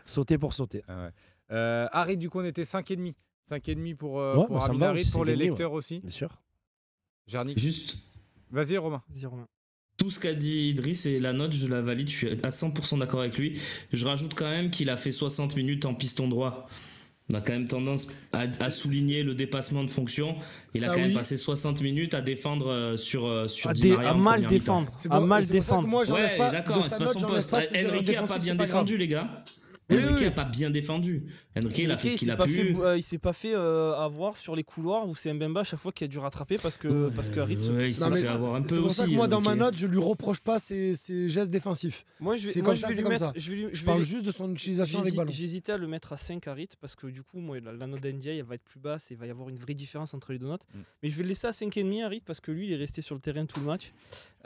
Sauter pour sauter. Ah ouais. Harit, du coup, on était 5,5. 5,5 pour Ouais, pour bah, ça me va Aminarit, aussi, pour c'est les gagné, lecteurs aussi. Bien sûr. Jarnik. Juste, Vas-y, Romain. Vas-y, Romain. tout ce qu'a dit Idriss et la note, je la valide, je suis à 100% d'accord avec lui. Je rajoute quand même qu'il a fait 60 minutes en piston droit. On a quand même tendance à souligner le dépassement de fonction. Il Ça, a quand même oui. passé 60 minutes à défendre sur Di Maria À en mal première défendre. C'est À bon, mal c'est pour ça que défendre. moi, j'enlève Ouais, pas d'accord, de c'est sa pas note, son j'enlève poste. pas ses erreurs Enrique a pas défensives, bien c'est pas défendu, grave. les gars. Oui, Enrique oui. a pas bien défendu. Enrique, il a fait ce qu'il a pu. Il s'est pas fait avoir sur les couloirs où c'est Mbemba à chaque fois qui a dû rattraper parce que Harit se- Ouais, il Non, s'est mais fait avoir un peu c'est pour ça que aussi, moi, dans ma Enrique. note, je lui reproche pas ses gestes défensifs. Moi je C'est vais, comme moi, ça, je vais c'est lui comme mettre. ça. Je Je vais parle lui- juste de son utilisation avec ballon. J'hésitais à le mettre à 5 Harit parce que du coup moi la note d'NDI elle va être plus basse et il va y avoir une vraie différence entre les deux notes. Mais je vais le laisser à 5,5 Harit parce que lui il est resté sur le terrain tout le match.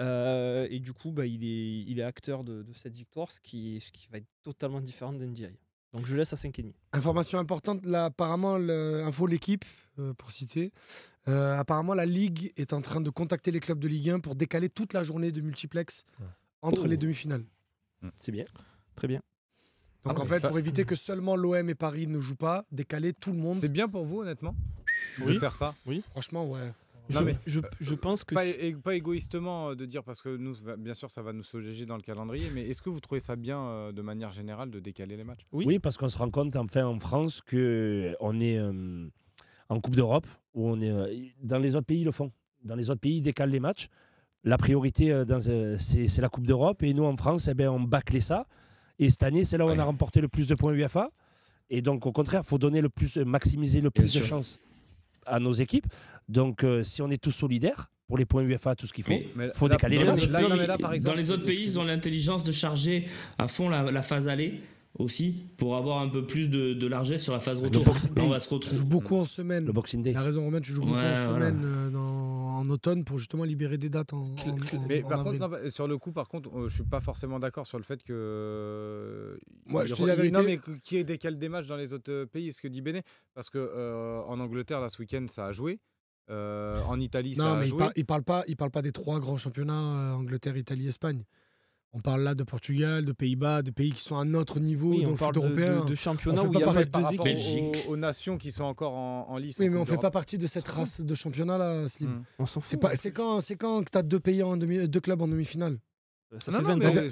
Et du coup il est acteur de cette victoire, ce qui va être totalement différent d'NDI. Donc je laisse à 5,5. Information importante, là, apparemment, info l'équipe, pour citer, apparemment la Ligue est en train de contacter les clubs de Ligue 1 pour décaler toute la journée de multiplex entre les demi-finales. C'est bien. Très bien. Donc en fait, pour éviter que seulement l'OM et Paris ne jouent pas, décaler tout le monde. C'est bien pour vous, honnêtement, Oui. de faire ça. Franchement, ouais. Non, mais Je pense que pas égoïstement de dire, parce que nous, bien sûr, ça va nous soulager dans le calendrier, mais est-ce que vous trouvez ça bien, de manière générale, de décaler les matchs? Oui, parce qu'on se rend compte enfin en France qu'on est en Coupe d'Europe, où on est dans les autres pays ils le font. Dans les autres pays ils décalent les matchs. La priorité c'est la Coupe d'Europe et nous en France on bâclait ça. Et cette année c'est là où on a remporté le plus de points UEFA. Et donc au contraire il faut donner maximiser le plus de chances à nos équipes. Donc si on est tous solidaires pour les points UEFA, tout ce qu'il faut, il faut décaler les matchs. Dans les autres pays, ils ont l'intelligence de charger à fond la phase aller aussi pour avoir un peu plus de largesse sur la phase retour. On va se Tu retrouver. joues beaucoup en semaine. Le Boxing Day. Il a raison, Romain, tu joues beaucoup en semaine en automne pour justement libérer des dates Mais par avril. contre, sur le coup, par contre, je suis pas forcément d'accord sur le fait que. Moi, je te dis la vérité. Non, mais qui décale des matchs dans les autres pays, ce que dit Béné, parce que en Angleterre, là, ce week-end, ça a joué. En Italie, ça a joué. Il parle pas des 3 grands championnats Angleterre, Italie, Espagne. On parle là de Portugal, de Pays-Bas, de pays qui sont à un autre niveau dans le foot européen. de championnats On où fait il y a pas pas partie deux Par équipes. rapport aux nations qui sont encore en lice. Oui, en mais on Coupe fait pas d'Europe. partie de cette race de championnat-là, Slim. On s'en fout. C'est quand que tu as 2 pays deux clubs en demi-finale. Ça Non, fait non, 20 ans. mais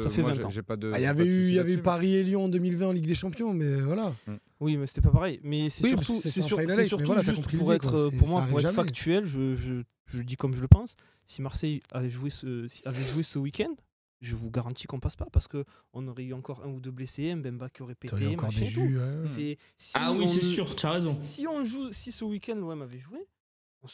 Ça fait moi, 20 ans. j'ai pas de. Il y avait eu Paris et Lyon en 2020 en Ligue des Champions, mais voilà. Oui, mais c'était pas pareil. Mais c'est Oui, surtout, parce que c'est c'est en Final Eight, surtout mais voilà, t'as juste compris pour l'idée, quoi. être, C'est- pour ça moi, arrive pour être jamais. factuel, je le dis comme je le pense. Si Marseille avait joué ce week-end, je vous garantis qu'on passe pas parce que on aurait eu encore un ou deux blessés, Mbemba qui aurait T'as pété, encore machin des et tout. jus. Ouais. Si Ah oui, on- c'est sûr, tu as raison. Si ce week-end l'OM avait joué,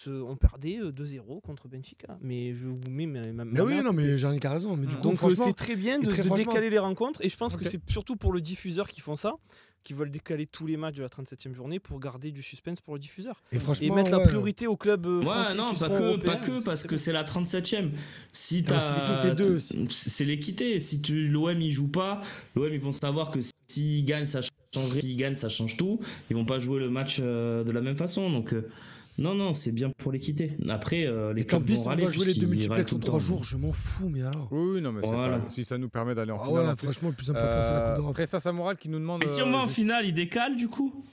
on perdait 2-0 contre Benfica. Mais je vous mets ma Mais oui, main non, à mais couper. Jean-Nic a raison. Mais du coup, Donc franchement, c'est très bien et de très franchement- décaler les rencontres. Et je pense que Ok. c'est surtout pour le diffuseur qui font ça, qui veulent décaler tous les matchs de la 37e journée pour garder du suspense pour le diffuseur. et franchement, Et mettre la ouais. priorité aux clubs français Ouais, non, qui pas seront que, européens, parce c'est que très c'est la 37e. Si T'as aussi l'équité 2 aussi. C'est l'équité. Si l'OM il joue pas, l'OM ils vont savoir que s'ils gagnent, ça change. S'ils gagnent, ça change tout. Ils vont pas jouer le match de la même façon. Donc non, c'est bien pour l'équité. Après, les Et tant clubs pis, vont si on râler doit jouer les puisqu'ils 2 râlent multiplex tout en le 3 temps. jours, je m'en fous, mais alors. Oui, non, mais Voilà. si ça nous permet d'aller en Ah finale. ouais, en plus. franchement, le plus important, c'est la Coupe d'Europe. Après ça, Samoral qui nous demande. Et si on va en juste- finale, il décale du coup.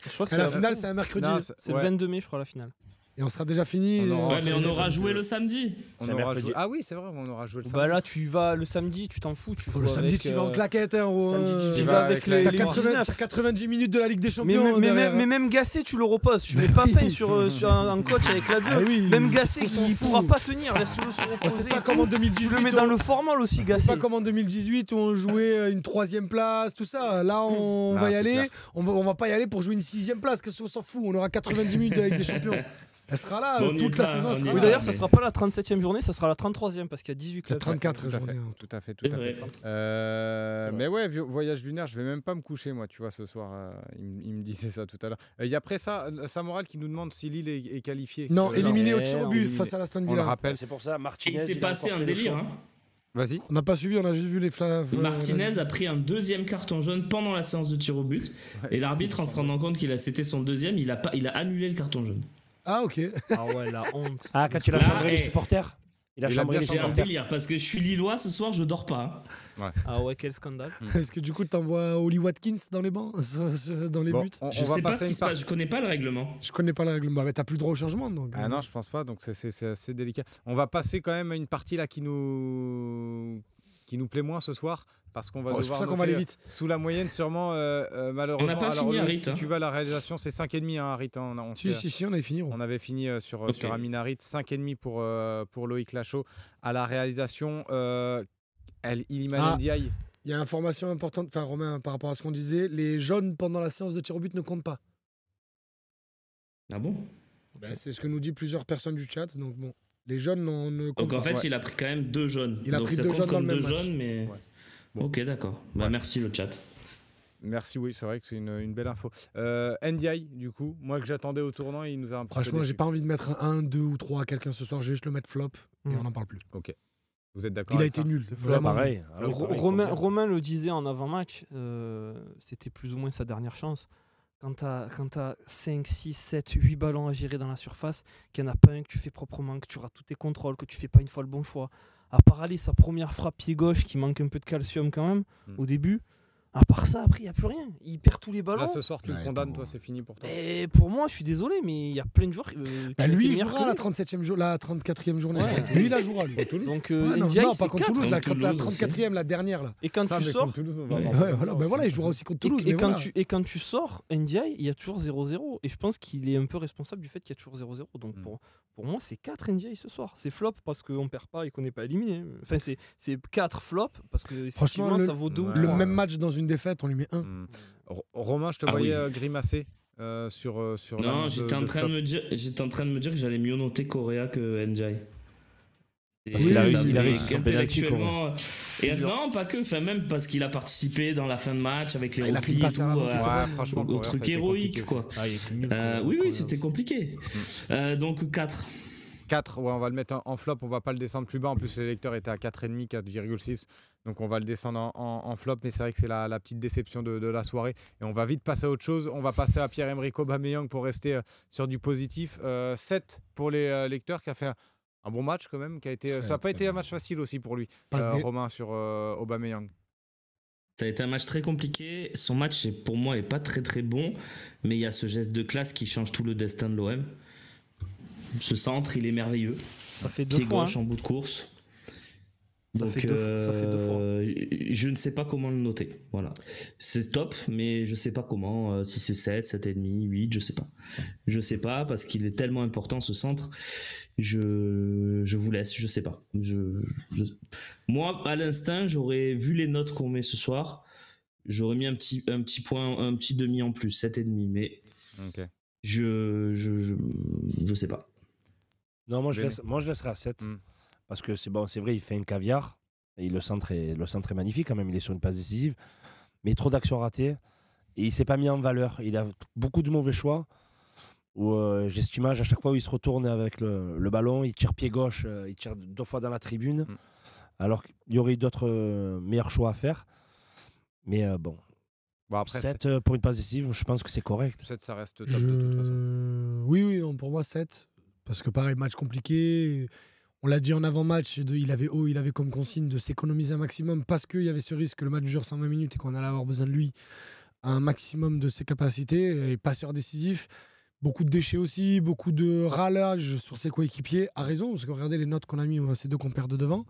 Je crois que Et c'est la la finale, c'est un mercredi. Non, c'est ouais. le 22 mai, je crois, la finale. Et on sera déjà fini. On aura- Ouais, mais on c'est- aura c'est- joué le samedi. On C'est aura mercredi. joué. Ah oui, c'est vrai, on aura joué le Bah samedi. là, tu vas le samedi, tu t'en fous. Tu Le joues samedi, avec, tu vas en claquette, hein, gros. samedi, tu vas vas avec avec les la- T'as 19. 90 minutes de la Ligue des Mais, Champions. derrière. même Gassé, tu le reposes. Tu mets pas fin sur un coach avec la 2. Ah oui, Même Gassé, on s'en il fout. pourra pas tenir. Laisse-le se On reposer. sait pas et comme tout. en 2018. Tu le mets dans le formol aussi, C'est Gassé. pas comme en 2018 où on jouait une 3e place, tout ça. Là, on Non, va y c'est aller. clair. On va pas y aller pour jouer une 6e place. Qu'est-ce qu'on s'en fout? On aura 90 minutes de la Ligue des Champions. Elle sera là On y toute va, la saison. on Elle y sera va. Oui, là. d'ailleurs, ça sera pas la 37e journée, ça sera la 33e parce qu'il y a 18 Il y a clubs. 34 Tout à fait, journées. hein. tout à fait, tout C'est à vrai. fait. Mais ouais, voyage lunaire, je vais même pas me coucher, moi, tu vois, ce soir. Il me disait ça tout à l'heure. Il y a après ça, Samoral qui nous demande si Lille est qualifié. Non, éliminé au non, tir au but éliminé. face à l'Aston On le Villa. rappelle. C'est pour ça, Et Martinez. il s'est a passé encore un fait le délire. show. Hein. Vas-y. On n'a pas suivi, on a juste vu les flaves. Martinez a pris un 2e carton jaune pendant la séance de tir au but. Et l'arbitre, en se rendant compte c'était son 2e, il a annulé le carton jaune. Ah, ok. Ah ouais, la honte. Ah, quand il a Là, chambré les eh. supporters. Il a Il a chambré bien les C'est un supporters. délire parce que je suis lillois ce soir, je dors pas. Hein. Ah ouais, quel scandale. Est-ce que du coup, t'envoies Oli Watkins dans les bancs, dans les Bon, buts on Je va sais pas ce passer qui une se passe, part. je connais pas le règlement. Je connais pas le règlement. Mais t'as plus le droit au changement. Donc, Ah non, je pense pas, donc c'est assez délicat. On va passer quand même à une partie là qui nous plaît moins ce soir. Parce qu'on va Oh, c'est devoir pour ça qu'on va aller noter, vite. sous la moyenne, sûrement, malheureusement. On n'a pas Alors, fini, Loïc, Harit, si hein. tu vas à la réalisation, c'est 5,5 hein, Harit. Si, on avait fini. On avait fini sur Ok. Amin Harit, 5,5 pour Loïc Lachaud. À la réalisation, Iliman Ndiaye. Il y a une information importante, enfin Romain, par rapport à ce qu'on disait, les jaunes pendant la séance de tir au but ne comptent pas. Ah bon? C'est ce que nous dit plusieurs personnes du chat, donc bon, les jaunes ne comptent Donc en pas. fait, Ouais. il a pris quand même 2 jaunes. Il a Donc pris ça 2 compte jaunes dans comme le 2 même match. jaunes, mais. Ouais. Bon. Ok, d'accord. Bah, Ouais. merci le chat. Merci, oui, c'est vrai que c'est une belle info. Ndiaye, du coup, moi que j'attendais au tournant, il nous a un petit peu Franchement, j'ai déçus. pas envie de mettre un, 2 ou 3 à quelqu'un ce soir, je vais juste le mettre flop et Mm. on n'en parle plus. Ok. Vous êtes d'accord Il a avec été ça? nul. Ouais, Vraiment. pareil. Alors, pareil, Romain le disait en avant-match, c'était plus ou moins sa dernière chance. Quand tu as 5, 6, 7, 8 ballons à gérer dans la surface, qu'il n'y en a pas un que tu fais proprement, que tu rates tous tes contrôles, que tu fais pas une fois le bon choix. À part aller sa première frappe pied gauche qui manque un peu de calcium quand même au début. À part ça, après, il n'y a plus rien. Il perd tous les ballons. Là, ce soir, tu le Ouais, condamnes, pour toi, moi. c'est fini pour toi. Et pour moi, je suis désolé, mais il y a plein de joueurs qui Lui, il étaient jouera la meilleurs que 37e jour, la 34e journée. Ouais. Lui, il la jouera. Lui. lui. Donc, Ouais, non, Ndiaye, non, c'est pas contre 4. Toulouse, la Toulouse 34e, la dernière. Là. Et quand Ah, tu mais sors, contre Toulouse, on va Ouais. avoir- Ouais, voilà, ben voilà, il jouera aussi contre Toulouse. mais voilà. et quand tu sors, Ndiaye, il y a toujours 0-0. Et je pense qu'il est un peu responsable du fait qu'il y a toujours 0-0. Donc pour moi, c'est 4 Ndiaye ce soir. C'est flop parce qu'on perd pas et qu'on n'est pas éliminé. Enfin, c'est 4 flops parce que Franchement, effectivement, ça vaut 2 ou ouais. 3. Le même match dans une défaite, on lui met 1. Romain, je te Ah voyais oui. grimacer sur la Non, note j'étais en train de flop. me dire que j'allais mieux noter Correa que Ndiaye. Parce qu'il a réussi- il a réussi son penalty, intellectuellement. Et dur. non, pas que, enfin même parce qu'il a participé dans la fin de match avec les Il a fait une replis passe et vers tout, l'avant qui était Ouais, franchement, au Correa, ça a truc été héroïque compliqué quoi. Ah, il était nul. Oui, c'était compliqué. Donc 4. 4, ouais, on va le mettre en flop, on va pas le descendre plus bas. En plus, les lecteurs étaient à 4,5, 4,6. Donc on va le descendre en flop, mais c'est vrai que c'est la petite déception de la soirée. Et on va vite passer à autre chose. On va passer à Pierre-Emerick Aubameyang pour rester sur du positif. 7 pour les lecteurs, qui a fait un bon match quand même. Ça n'a pas très été bien. un match facile aussi pour lui, Passe des- Romain, sur Aubameyang. Ça a été un match très compliqué. Son match, pour moi, est pas très très bon, mais il y a ce geste de classe qui change tout le destin de l'OM. Ce centre, il est merveilleux. Ça fait 2 Pied fois. gauche en bout de course. Ça Donc, fait deux fois. je ne sais pas comment le noter. Voilà. C'est top, mais je sais pas comment. Si c'est 7, 7,5, 8, je sais pas. Je sais pas parce qu'il est tellement important ce centre. Je vous laisse, je sais pas. Moi, à l'instinct, j'aurais vu les notes qu'on met ce soir. J'aurais mis un petit point, un petit demi en plus, 7,5, mais Ok. je sais pas. Non, moi je Béné. laisserai à 7. Mm. Parce que c'est bon, c'est vrai, il fait un caviar. Et le centre est magnifique quand même. Il est sur une passe décisive. Mais trop d'actions ratées. Et il s'est pas mis en valeur. Il a beaucoup de mauvais choix. Où j'ai cette image à chaque fois où il se retourne avec le ballon, il tire pied gauche, il tire 2 fois dans la tribune. Mm. Alors qu'il y aurait eu d'autres meilleurs choix à faire. Mais bon, Bon, après, 7 pour une passe décisive, je pense que c'est correct. 7, ça reste top de toute façon. Oui, non, pour moi 7. Parce que pareil, match compliqué. On l'a dit en avant-match, il avait comme consigne de s'économiser un maximum parce qu'il y avait ce risque que le match dure 120 minutes et qu'on allait avoir besoin de lui un maximum de ses capacités. Et passeur décisif, beaucoup de déchets aussi, beaucoup de râlage sur ses coéquipiers. A raison, parce que regardez les notes qu'on a mis à ces deux qu'on perd de devant,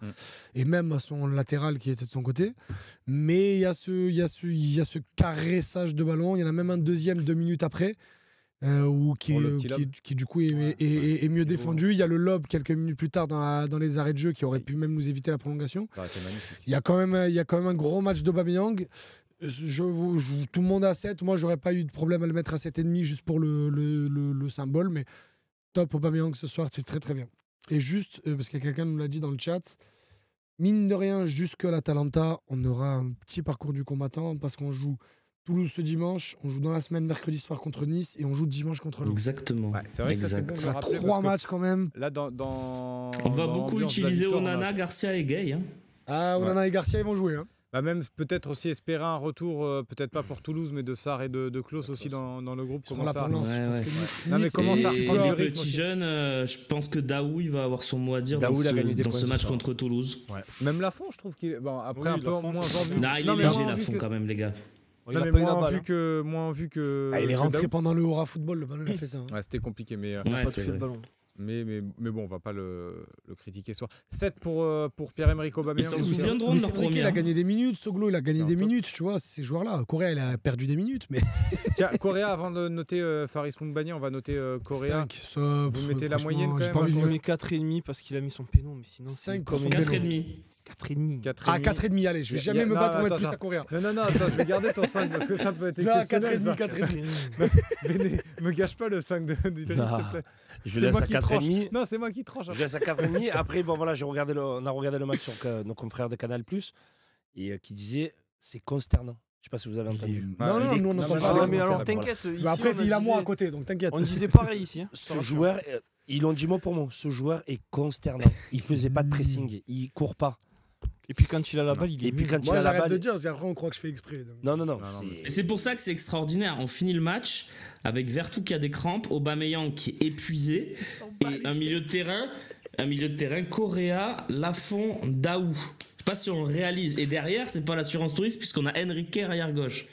et même à son latéral qui était de son côté. Mais il y a ce caressage de ballon. Il y en a même un deuxième 2 minutes après. Qui du coup est mieux défendu. Il y a le lob quelques minutes plus tard dans les arrêts de jeu qui aurait pu même nous éviter la prolongation. Ça aurait été magnifique. Il y a quand même un gros match d'Aubameyang. Tout le monde à 7. Moi, j'aurais pas eu de problème à le mettre à 7,5 juste pour le symbole. Mais top Aubameyang ce soir, c'est très très bien. Et juste, parce que quelqu'un nous l'a dit dans le chat, mine de rien, jusque l'Atalanta, on aura un petit parcours du combattant parce qu'on joue Toulouse ce dimanche, on joue dans la semaine mercredi soir contre Nice et on joue dimanche contre Lens. Exactement. Ouais, c'est vrai que ça, c'est bon de le On a rappeler. 3 parce que matchs quand même. Là, On va dans beaucoup l'ambiance de la utiliser victoire, on Onana, a- Garcia et Gay. Hein. Ah, Onana et Garcia, ils vont jouer. Hein. Bah, même peut-être aussi espérer un retour, peut-être pas pour Toulouse, mais de Sarr et de Klaus aussi dans le groupe. Ils seront Comment là ça pour Lens. Ouais, Je pense ouais. que Nice, Non, mais Nice- comment ça, Et tu prends du les rythme petits aussi. jeunes, je pense que Daou, il va avoir son mot à dire Daou, il a gagné des dans points ce ce match soir. contre Toulouse. Même Lafont, je trouve qu'il est. Bon, après, Oui, un peu Lafont, moins c'est- en vue. Non, il Non, est mais léger moins en la vue fond que- quand même, les gars. Il Non, a mais pas eu la moins en balle. vue que. Ah, il est que rentré Daou. pendant le Aura Football, le ballon, il a fait ça. hein. Ouais, c'était compliqué, mais. Il a Ouais, pas c'est touché le vrai. ballon. Mais bon, on va pas le critiquer ce soir. 7 pour Pierre-Emerick Aubameyang. Mais aussi, c'est hein. bien drôle, Luis leur Enrique, il première. a gagné des minutes. Soglo, il a gagné Non, des top. minutes. Tu vois, ces joueurs-là. Correa, il a perdu des minutes. Mais Tiens, Correa, avant de noter Faris Moumbani, on va noter Correa. 5, ça, Vous mettez la moyenne, quand j'ai même, pas hein, envie de Je le mets mettre. 4,5 parce qu'il a mis son péno, mais sinon. 5 comme pour son une- péno. 4,5. 4,5. 4,5. Ah, 4,5, allez, je vais Y a- jamais y a- me non, battre pour mettre attends, plus à Correa. Non, attends, je vais garder ton 5 parce que ça peut être Non, exceptionnel. 4,5, ça. 4,5. Béné, me gâche pas le 5 d'Italie, Non, s'il te plaît. Je le C'est laisse moi à qui tranche. 4,5. Non, c'est moi qui tranche. Je laisse à 4,5. Après, bon, voilà, on a regardé le match sur nos confrères de Canal+, et qui disait c'est consternant. Je sais pas si vous avez entendu. Non, il est- nous, on non, n'entend mais pas. Ah, je mais vais alors monter, t'inquiète. ici, Mais après, on il a moi à disait- côté, donc t'inquiète. On disait pareil ici. hein. Ce joueur, Ils l'ont dit mot pour mot. Ce joueur est consternant. Il faisait pas de pressing. Il court pas. Et puis quand il a la balle, il est. Et puis quand il Moi, a la j'arrête balle. de dire, parce qu'après, on croit que je fais exprès. donc. Non. non, Et c'est pour ça que c'est extraordinaire. On finit le match avec Vertou qui a des crampes, Aubameyang qui est épuisé et un milieu de terrain, Correa, Lafont, Daou. Je sais pas si on le réalise. Et derrière, c'est pas l'assurance touriste puisqu'on a Henrique arrière gauche.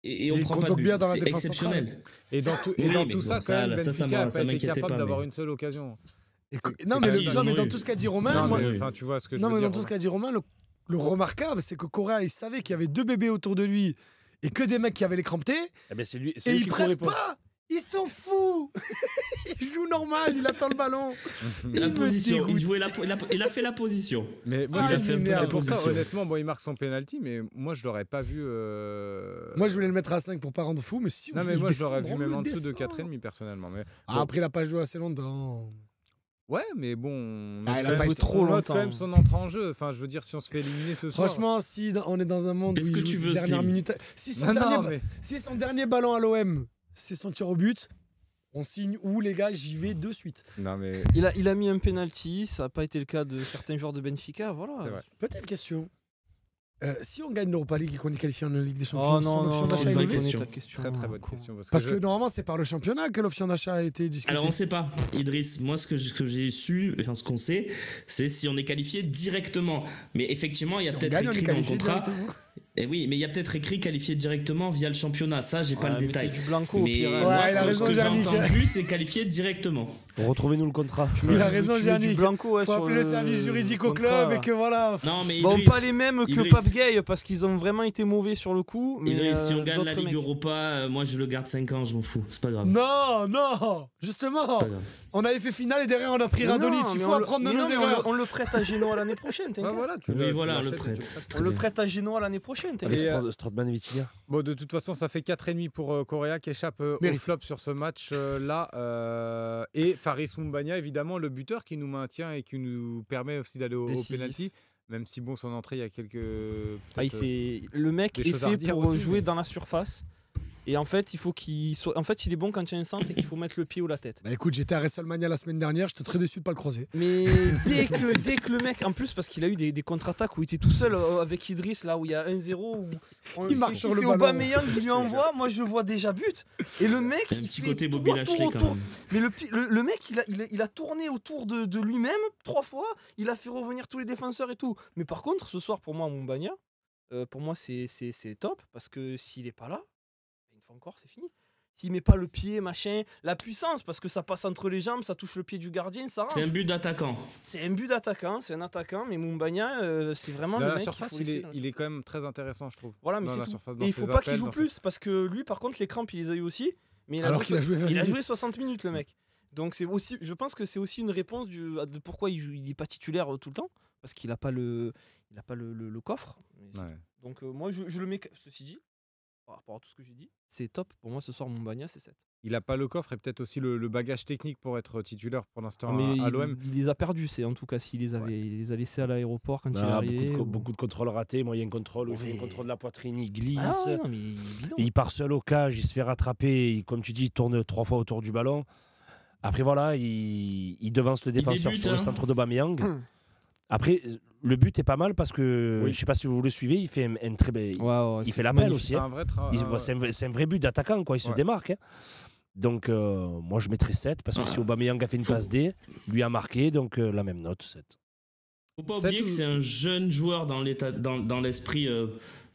Et on il prend pas de compte but. bien dans la C'est défense exceptionnel. Et dans tout, Oui, mais tout bon, ça, ça, quand même, ça Benfica n'a ça pas été m'inquiétait capable pas, d'avoir mais- une seule occasion. Non, mais, c'est non, pas- mais ils dans ont tout eu. ce qu'a dit Romain, Non, moi, mais oui. enfin, tu vois ce que je non, veux mais dire. dans tout ce qu'a dit Romain, le remarquable, c'est que Correa, il savait qu'il y avait 2 bébés autour de lui et que des mecs qui avaient les cramptés, Eh ben, c'est lui, et il presse pas. Il s'en fout. Il joue normal, il attend le ballon. La me position, il, dégoûte. jouait il a fait la position. Mais moi, Ah, c'est il m'énerve. c'est pour ça, Position. honnêtement, bon, il marque son penalty, mais moi, je l'aurais pas vu. Moi, je voulais le mettre à 5 pour pas rendre fou, mais si Non, on mais le moi, je l'aurais descend, vu on même le en dessous de descend. 4,5 personnellement. Mais Ah, après, il a pas joué assez longtemps. ouais, mais bon, on Ah, il a note pas quand été même- trop on note longtemps. quand même son entrée en jeu. Enfin, je veux dire, si on se fait éliminer ce soir. Franchement, si on est dans un monde où Qu'est-ce il que joue tu ses veux, dernières Slim minutes, si son, Non, dernier, non, mais si son dernier ballon à l'OM, c'est son tir au but, on signe où, les gars, j'y vais de suite. non, mais Il a mis un penalty, ça n'a pas été le cas de certains joueurs de Benfica, voilà. c'est vrai. Petite question. Si on gagne l'Europa League et qu'on est qualifié en Ligue des Oh Champions, non, son option non, d'achat non, est bonne levée question. ta question. Très bonne con. question. Parce que normalement, c'est par le championnat que l'option d'achat a été discutée. Alors on sait pas, Idriss. Moi, ce que j'ai su, enfin ce qu'on sait, c'est si on est qualifié directement. Mais effectivement, il y a Si on peut-être gagne, on est écrit dans le qualifié contrat. directement. Et oui, mais il y a peut-être écrit qualifié directement via le championnat. Ça, j'ai pas Ouais, le mettez détail. du blanco au Mais pire. Ouais, moi, il a ce raison, que j'ai Yannick. entendu, c'est qualifié directement. Retrouvez-nous le contrat. Il a raison, Tu mets du Gianni. blanco, ouais, Faut sur appeler le service juridique au contrat. club et que voilà. Non, mais Bon, Idriss, pas les mêmes que Idriss. Pape Gay parce qu'ils ont vraiment été mauvais sur le coup. Mais Idriss, si on gagne la d'autres Ligue mecs. Europa, moi je le garde 5 ans, je m'en fous. C'est pas grave. Non, non, justement. Pas grave. On avait fait finale et derrière on a pris Mais Radonic. non, Il mais faut on le- apprendre de mais nos non, mais erreurs. on le prête à Genoa l'année prochaine, Ouais, t'inquiète. voilà, Oui, voilà, on le l'achètes et tu prête. prêtes. On le prête à Genoa l'année prochaine, Avec t'inquiète. Strootman et Vitinha. Bon, de toute façon, ça fait 4,5 pour Correa qui échappe au Mérite. flop sur ce match-là. Et Faris Moumbagna, évidemment, le buteur qui nous maintient et qui nous permet aussi d'aller au Décisif. penalty. Même si, bon, son entrée, il y a quelques. Ah, peut-être, le mec des est choses à fait redire pour aussi, jouer mais- dans la surface. Et en fait, il faut qu'il soit. En fait, il est bon quand il y a un centre et qu'il faut mettre le pied ou la tête. Bah écoute, j'étais à WrestleMania la semaine dernière, j'étais très déçu de pas le croiser. Mais dès que le mec, en plus, parce qu'il a eu des contre-attaques où il était tout seul avec Idriss, là où il y a 1-0, où Il marche sur le c'est ballon. Aubameyang qui lui envoie, moi je vois déjà but. Et le mec, Il y a un il petit fait côté 3 Bobby tours Lashley quand autour. même. Mais le mec, il a tourné autour de lui-même 3 fois. Il a fait revenir tous les défenseurs et tout. Mais par contre, ce soir, pour moi, Moumbagna, pour moi, c'est top. Parce que s'il est pas là, une fois encore, c'est fini. S'il met pas le pied, machin, la puissance, parce que ça passe entre les jambes, ça touche le pied du gardien, ça rentre. C'est un but d'attaquant. C'est un but d'attaquant, c'est un attaquant, mais Moumbagna, c'est vraiment Dans le la mec surface, qu'il faut laisser dans la il est quand même très intéressant, je trouve. Voilà, mais dans c'est la tout. surface, dans Et il ses faut pas appels, qu'il joue dans ses- plus, parce que lui, par contre, les crampes, il les a eu aussi. Mais Alors qu'il a joué 20 il a minutes. joué 60 minutes, le mec. Donc c'est aussi, je pense que c'est aussi une réponse de pourquoi il est pas titulaire tout le temps, parce qu'il a pas le coffre. Mais- Ouais. Donc moi, je le mets. Ceci dit, par rapport à tout ce que j'ai dit, c'est top. Pour moi, ce soir, Moumbagna, c'est 7. Il a pas le coffre et peut-être aussi le bagage technique pour être titulaire pour l'instant Mais à l'OM. il les a perdus, c'est en tout cas s'il les avait, il les a laissés à l'aéroport quand il est Ah, arrivé. beaucoup de contrôles ratés, moyen contrôle, il fait Oui. un contrôle de la poitrine, il glisse. Ah ouais, non, mais il est bidon. Il part seul au cage, il se fait rattraper, comme tu dis, il tourne 3 fois autour du ballon. Après voilà, il devance le défenseur débute, sur le hein. centre d'Aubameyang. Après, le but est pas mal parce que, Oui. je sais pas si vous le suivez, il fait un très bel... Ouais, il c'est fait l'appel magnifique. aussi. C'est hein. un vrai travail. C'est un vrai but d'attaquant, quoi. Il se Ouais. démarque. Hein. Donc, moi, je mettrais 7 parce que Ouais. si Aubameyang a fait une passe D, lui a marqué, donc la même note, 7. Faut pas Ça, oublier tout- que c'est un jeune joueur dans l'esprit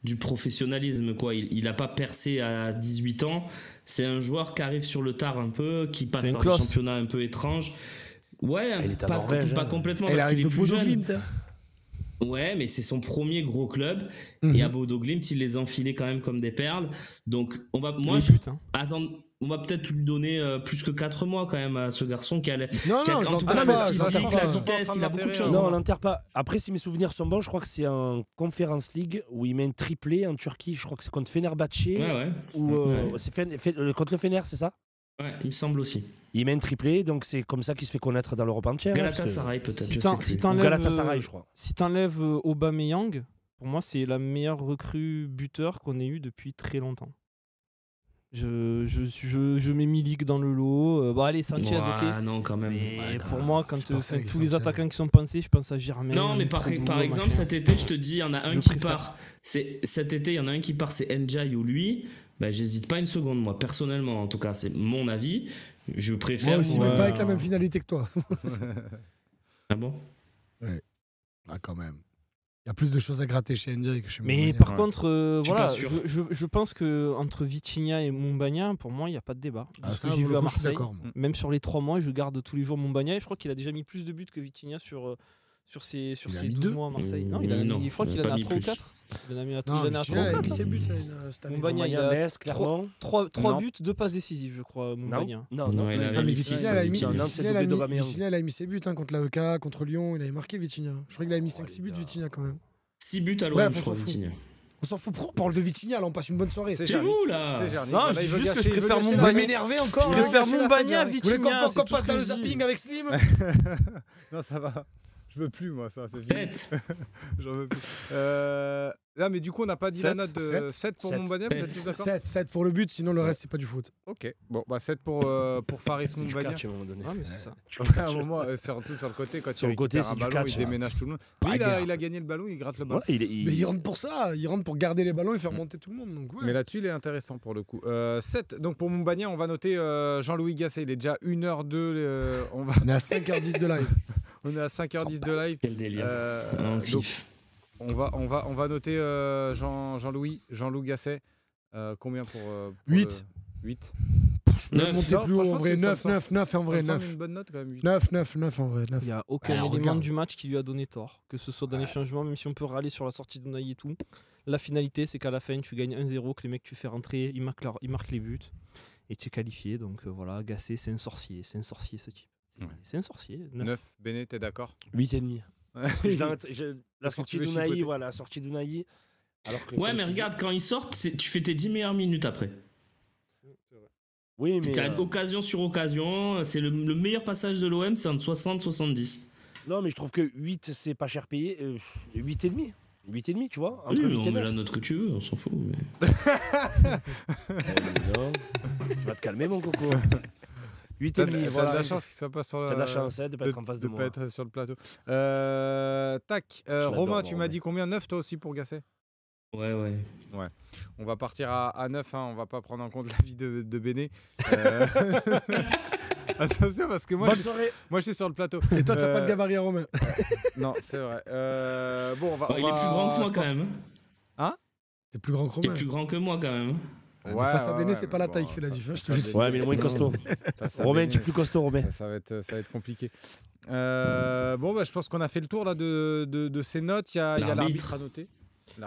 du professionnalisme, quoi. Il a pas percé à 18 ans. C'est un joueur qui arrive sur le tard un peu, qui passe C'est une par des cloche. championnats un peu étranges. Ouais, Il est à pas, Norvège, pas hein. complètement Elle parce arrive qu'il de est plus Bodo jeune. Glimt. Ouais, mais c'est son premier gros club. Mhm. Et à Bodo Glimt, il les enfilait quand même comme des perles. Donc, on va, moi, Les je, buts, hein. attends, on va peut-être lui donner plus que 4 mois quand même à ce garçon qui a, Non, qui a non, je en tout l'entends cas pas. le je l'entends physique, pas. la vitesse, il a beaucoup de choses. Non, on l'enterre pas. Après, si mes souvenirs sont bons, je crois que c'est en Conference League où il met un triplé en Turquie. Je crois que c'est contre Fenerbahçe. Ouais, ouais. Ou, Ouais. c'est contre le Fener, c'est ça? Ouais, il me semble aussi. Il met un triplé, donc c'est comme ça qu'il se fait connaître dans l'Europe entière. hein. Galatasaray peut-être, Si je t'en- sais si plus. t'enlèves, Galatasaray, je crois. Si t'enlèves Aubameyang, pour moi, c'est la meilleure recrue buteur qu'on ait eu depuis très longtemps. Je mets Milik dans le lot. Bon, allez, Sanchez, ok. Non, quand même. Mais pour moi, quand pense avec tous les Sanchez. attaquants qui sont pensés, je pense à Germain. Non, mais par exemple, cet été, je te dis, il y en a un Je qui préfère. part. Cet été, il y en a un qui part, c'est Ndiaye ou lui. Bah, j'hésite pas une seconde, moi, personnellement. En tout cas, c'est mon avis. Je préfère. Moi aussi, Ouais. mais pas avec la même finalité que toi. Ah bon? Ah, quand même. Il y a plus de choses à gratter chez NJ que chez Mais Montagnier. par contre, Je suis voilà, pas sûr. je pense que entre Vitinha et Montbagna, pour moi, il n'y a pas de débat. De Ah, ce ça, que j'ai pour vu le à coup, je suis Marseille, d'accord, moi. même sur les 3 mois, je garde tous les jours Montbagna. Et je crois qu'il a déjà mis plus de buts que Vitinha sur ses Il a mis 12 deux. mois à Marseille. Non, Non, je crois il qu'il a en pas a mis 3 ou plus. 4. Il en a mis à Non, 3 Vitinha, il a ou mis 4. ses buts cette année. Montagna, il Montagna, a Metz, clairement. 3 Non. buts, 2 passes décisives, je crois, Montbagna. Non, Non, il Ah, avait mais mis Vitinha, six, il a mis- Vitinha, Vitinha, c'est il a doublé mis- d'Aubameyang. Vitinha, il a mis ses buts contre l'AEK, contre Lyon. Il avait marqué Vitinha. Je crois qu'il a mis 5-6 buts, les gars. Vitinha, quand même. 6 buts à l'OM, Bref, je on crois, s'en fout. Vitinha. On s'en fout. Pourquoi on parle de Vitinha, là, on passe une bonne soirée. C'est C'est Jarnic. vous, là. C'est Jarnic. Non, Voilà, je il dis veut juste que gâcher- je il veut préfère gâcher Vous la Montagna. allez m'énerver encore. Je Il hein. veut préfère gâcher la Montbagna à fête, Vous voulez Vitinha. qu'on c'est tout passe ce dans que le je dis. zapping avec Slim Non, ça va. Je veux plus, moi, ça. C'est fini. Tête. J'en veux plus. Là, mais du coup, on n'a pas dit la Sept, note de sept, 7 pour sept. Montbagna. Vous êtes tous d'accord 7 pour le but, sinon le reste, c'est pas du foot. Ok. Bon, bah 7 pour Faris C'est du Montbagna. catch à un moment donné. Ah, mais c'est ça. À un moment, surtout sur le côté, quand Sur il le côté, récupère un c'est du ballon, catch, il hein. déménage tout le monde. Pas Oui, guère. il a gagné le ballon, il gratte le ballon. Ouais, Mais il rentre pour ça, il rentre pour garder les ballons et faire monter tout le monde. Donc, ouais. Mais là-dessus, il est intéressant pour le coup. 7. Donc pour Montbagna, on va noter Jean-Louis Gasset. Il est déjà 1h02. On est à 5h10 de live. on est à 5h10 de live. Quel délire. Donc, On kiffe. on va noter Jean-Louis Gasset. Combien pour 8. 8. Je peux Neuf. monter Non, plus haut en franchement, vrai. ça me 9 semble- 9 en vrai. Ça me semble 9 une bonne note quand même. 8. 9 en vrai. 9. Il n'y a aucun Alors, élément regarde. du match qui lui a donné tort, que ce soit dans les changements, même si on peut râler sur la sortie d'Unai et tout. La finalité, c'est qu'à la fin, tu gagnes 1-0, que les mecs tu fais rentrer, ils marquent les buts et tu es qualifié. Donc voilà, Gasset, c'est un sorcier ce type. Ouais. C'est un sorcier. 9. Béné, t'es d'accord 8,5. La Parce que sortie tu veux d'Unai, chipoter. voilà, la sortie d'Unai. Alors que, Ouais, comme mais tu dis- regarde, quand ils sortent, tu fais tes 10 meilleures minutes après. Oui, mais. C'est occasion sur occasion. C'est le meilleur passage de l'OM, c'est entre 60 et 70. Non, mais je trouve que 8, c'est pas cher payé. 8,5. 8,5, tu vois. Oui, Entre mais 8 on et met 9. la note que tu veux, on s'en fout. mais- Non. Tu vas te calmer, mon coco. T'as 8,5, de voilà. la chance qu'il soit pas sur T'as de la chance hein, de pas être en face de pas moi. être sur le plateau. Tac. l'adore, Romain, moi, tu m'as Romain. dit combien 9 toi aussi pour Gasset Ouais, ouais. On va partir à 9, hein, on va pas prendre en compte l'avis de Béné. Euh, Attention parce que moi Bonne je soirée. suis sur le plateau. Et toi, tu n'as pas Euh, le gabarit à Romain. Non, c'est vrai. Bon, on va. Bah, il est plus grand que moi quand même. T'es plus grand que T'es Romain. plus grand que moi quand même. Mais face à Béné, c'est pas la taille qui fait la différence, je te le dis. Ouais, mais il est moins costaud. Romain, tu es plus costaud, Romain. Ça va être compliqué. Bon, bah, je pense qu'on a fait le tour là de ces notes. Il y a L'arbitre. l'arbitre à noter.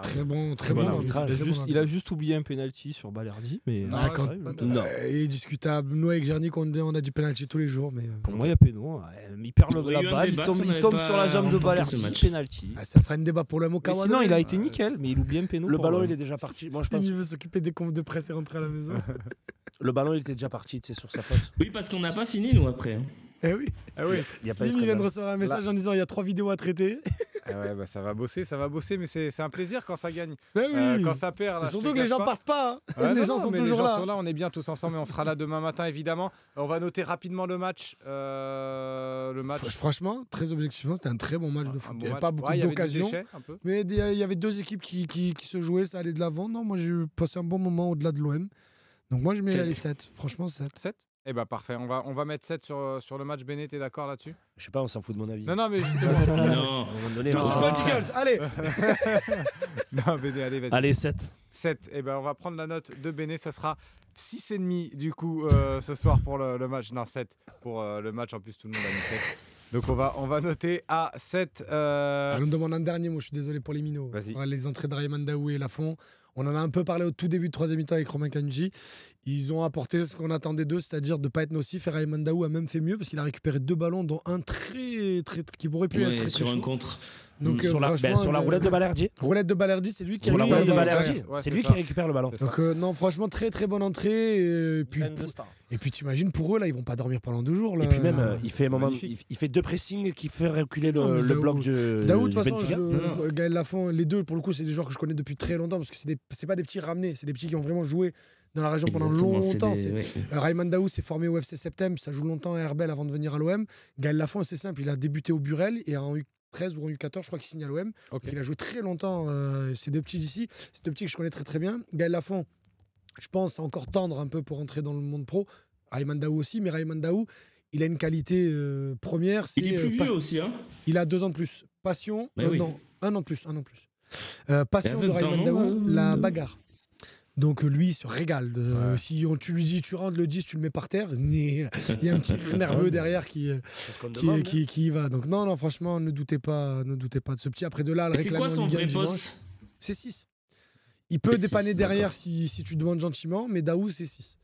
Très bon bon arbitrage. arbitrage. Il a juste oublié un penalty sur Balerdi, mais Non, Ah, c'est quand- pas- Non. Il est discutable. Nous, avec Jarnic, on a du penalty tous les jours. Mais pour moi, il y a péno. Il perd Il y a eu la un balle, débat, il tombe, si on il n'avait tombe pas sur la jambe de remporté ce Balerdi, match. penalty. ça fera un débat pour le mot Mais sinon, il a été nickel, mais il oublie un péno. Le pour ballon, moi. il est déjà parti. Moi, je Slim, pense. il veut s'occuper des confs de presse et rentrer à la maison. Le ballon, il était déjà parti, tu sais, sur sa faute. Oui, parce qu'on n'a pas fini nous après. Eh oui. Ah oui. Il y a pas eu Slim, il vient de scandale. recevoir un message en disant il y a 3 vidéos à traiter. Ah ouais, bah, ça va bosser, mais c'est un plaisir quand ça gagne. Ben oui. Quand ça perd, là, Et je surtout te que les cache gens pas. partent pas. hein. Ouais, les non, gens non, sont mais toujours les gens là. sont là, on est bien tous ensemble et on sera là demain matin évidemment. On va noter rapidement le match. Le match. Franchement, très objectivement, c'était un très bon match de Un foot. bon Il n'y avait match. pas beaucoup Ouais, il y avait des d'occasions. déchets, un peu. Mais il y avait deux équipes qui se jouaient, ça allait de l'avant. Non, moi j'ai passé un bon moment au-delà de l'OM. Donc moi je mets Sept. les 7. Franchement 7. 7 Eh bah parfait, on va mettre 7 sur le match. Béné, t'es d'accord là-dessus? Je sais pas, on s'en fout de mon avis. Non, mais justement. Non. À un moment donné, Tous on- Gold Eagles, allez. Non, Béné, allez, vas-y. Allez, 7. 7. Eh ben, on va prendre la note de Béné. Ça sera 6,5 du coup ce soir pour le match. Non, 7 pour le match. En plus, tout le monde a mis 7. Donc, on va noter à 7. On me demande un dernier mot, je suis désolé pour les minots. Vas-y. Ouais, les entrées de Rayman Daou et Lafont. On en a un peu parlé au tout début de troisième mi-temps avec Romain Kanji. Ils ont apporté ce qu'on attendait d'eux, c'est-à-dire de ne pas être nocifs. Et Rayman Daou a même fait mieux parce qu'il a récupéré 2 ballons, dont un très qui pourrait pu être Ouais, très, sur très un chaud. contre. Donc, sur la franchement, roulette de Balerdi. Roulette de Balerdi, c'est lui qui Sur la récupère roulette de le ballon Balerdi, derrière. Ouais, c'est c'est lui ça. qui récupère le ballon. C'est ça. Donc, non, franchement, très très bonne entrée. Et puis t'imagines, pour eux, là, ils vont pas dormir pendant 2 jours. Là. Et puis même, il c'est fait un moment, magnifique. il fait 2 pressings qui fait reculer Non, mais le bloc du Daoud, de toute façon, Benfica. Gaël Lafont, les deux, pour le coup, c'est des joueurs que je connais depuis très longtemps parce que c'est pas des petits ramenés, c'est des petits qui ont vraiment joué dans la région pendant Exactement, longtemps. c'est des- ouais. Rayman Daoud s'est formé au FC Septembre, ça joue longtemps à Herbel avant de venir à l'OM. Gaël Lafont, c'est simple, il a débuté au Burel et en U13 ou en U14, je crois qu'il signe à l'OM. Ok. Donc il a joué très longtemps. Ces deux petits d'ici, c'est deux petits que je connais très très bien. Gaël Lafont, je pense, c'est encore tendre un peu pour entrer dans le monde pro. Rayman Daoud aussi, mais Rayman Daoud, il a une qualité première. Il est plus pas- vieux aussi, hein. Il a 2 ans de plus. Passion, Mais oui. non, 1 an de plus. Passion Et de en même temps, Rayman non, Daoud, la bagarre. Donc lui, il se régale. Ouais. Si tu lui dis, tu rentres le 10, tu le mets par terre, il y a un petit peu nerveux derrière qui y va. Donc non, franchement, ne doutez pas de ce petit. Après de là, le Et c'est réclamer quoi en son Ligue 1 vrai dimanche, poste? c'est 6. Il peut C'est dépanner 6, derrière d'accord. si tu demandes gentiment, mais Daoud, c'est 6.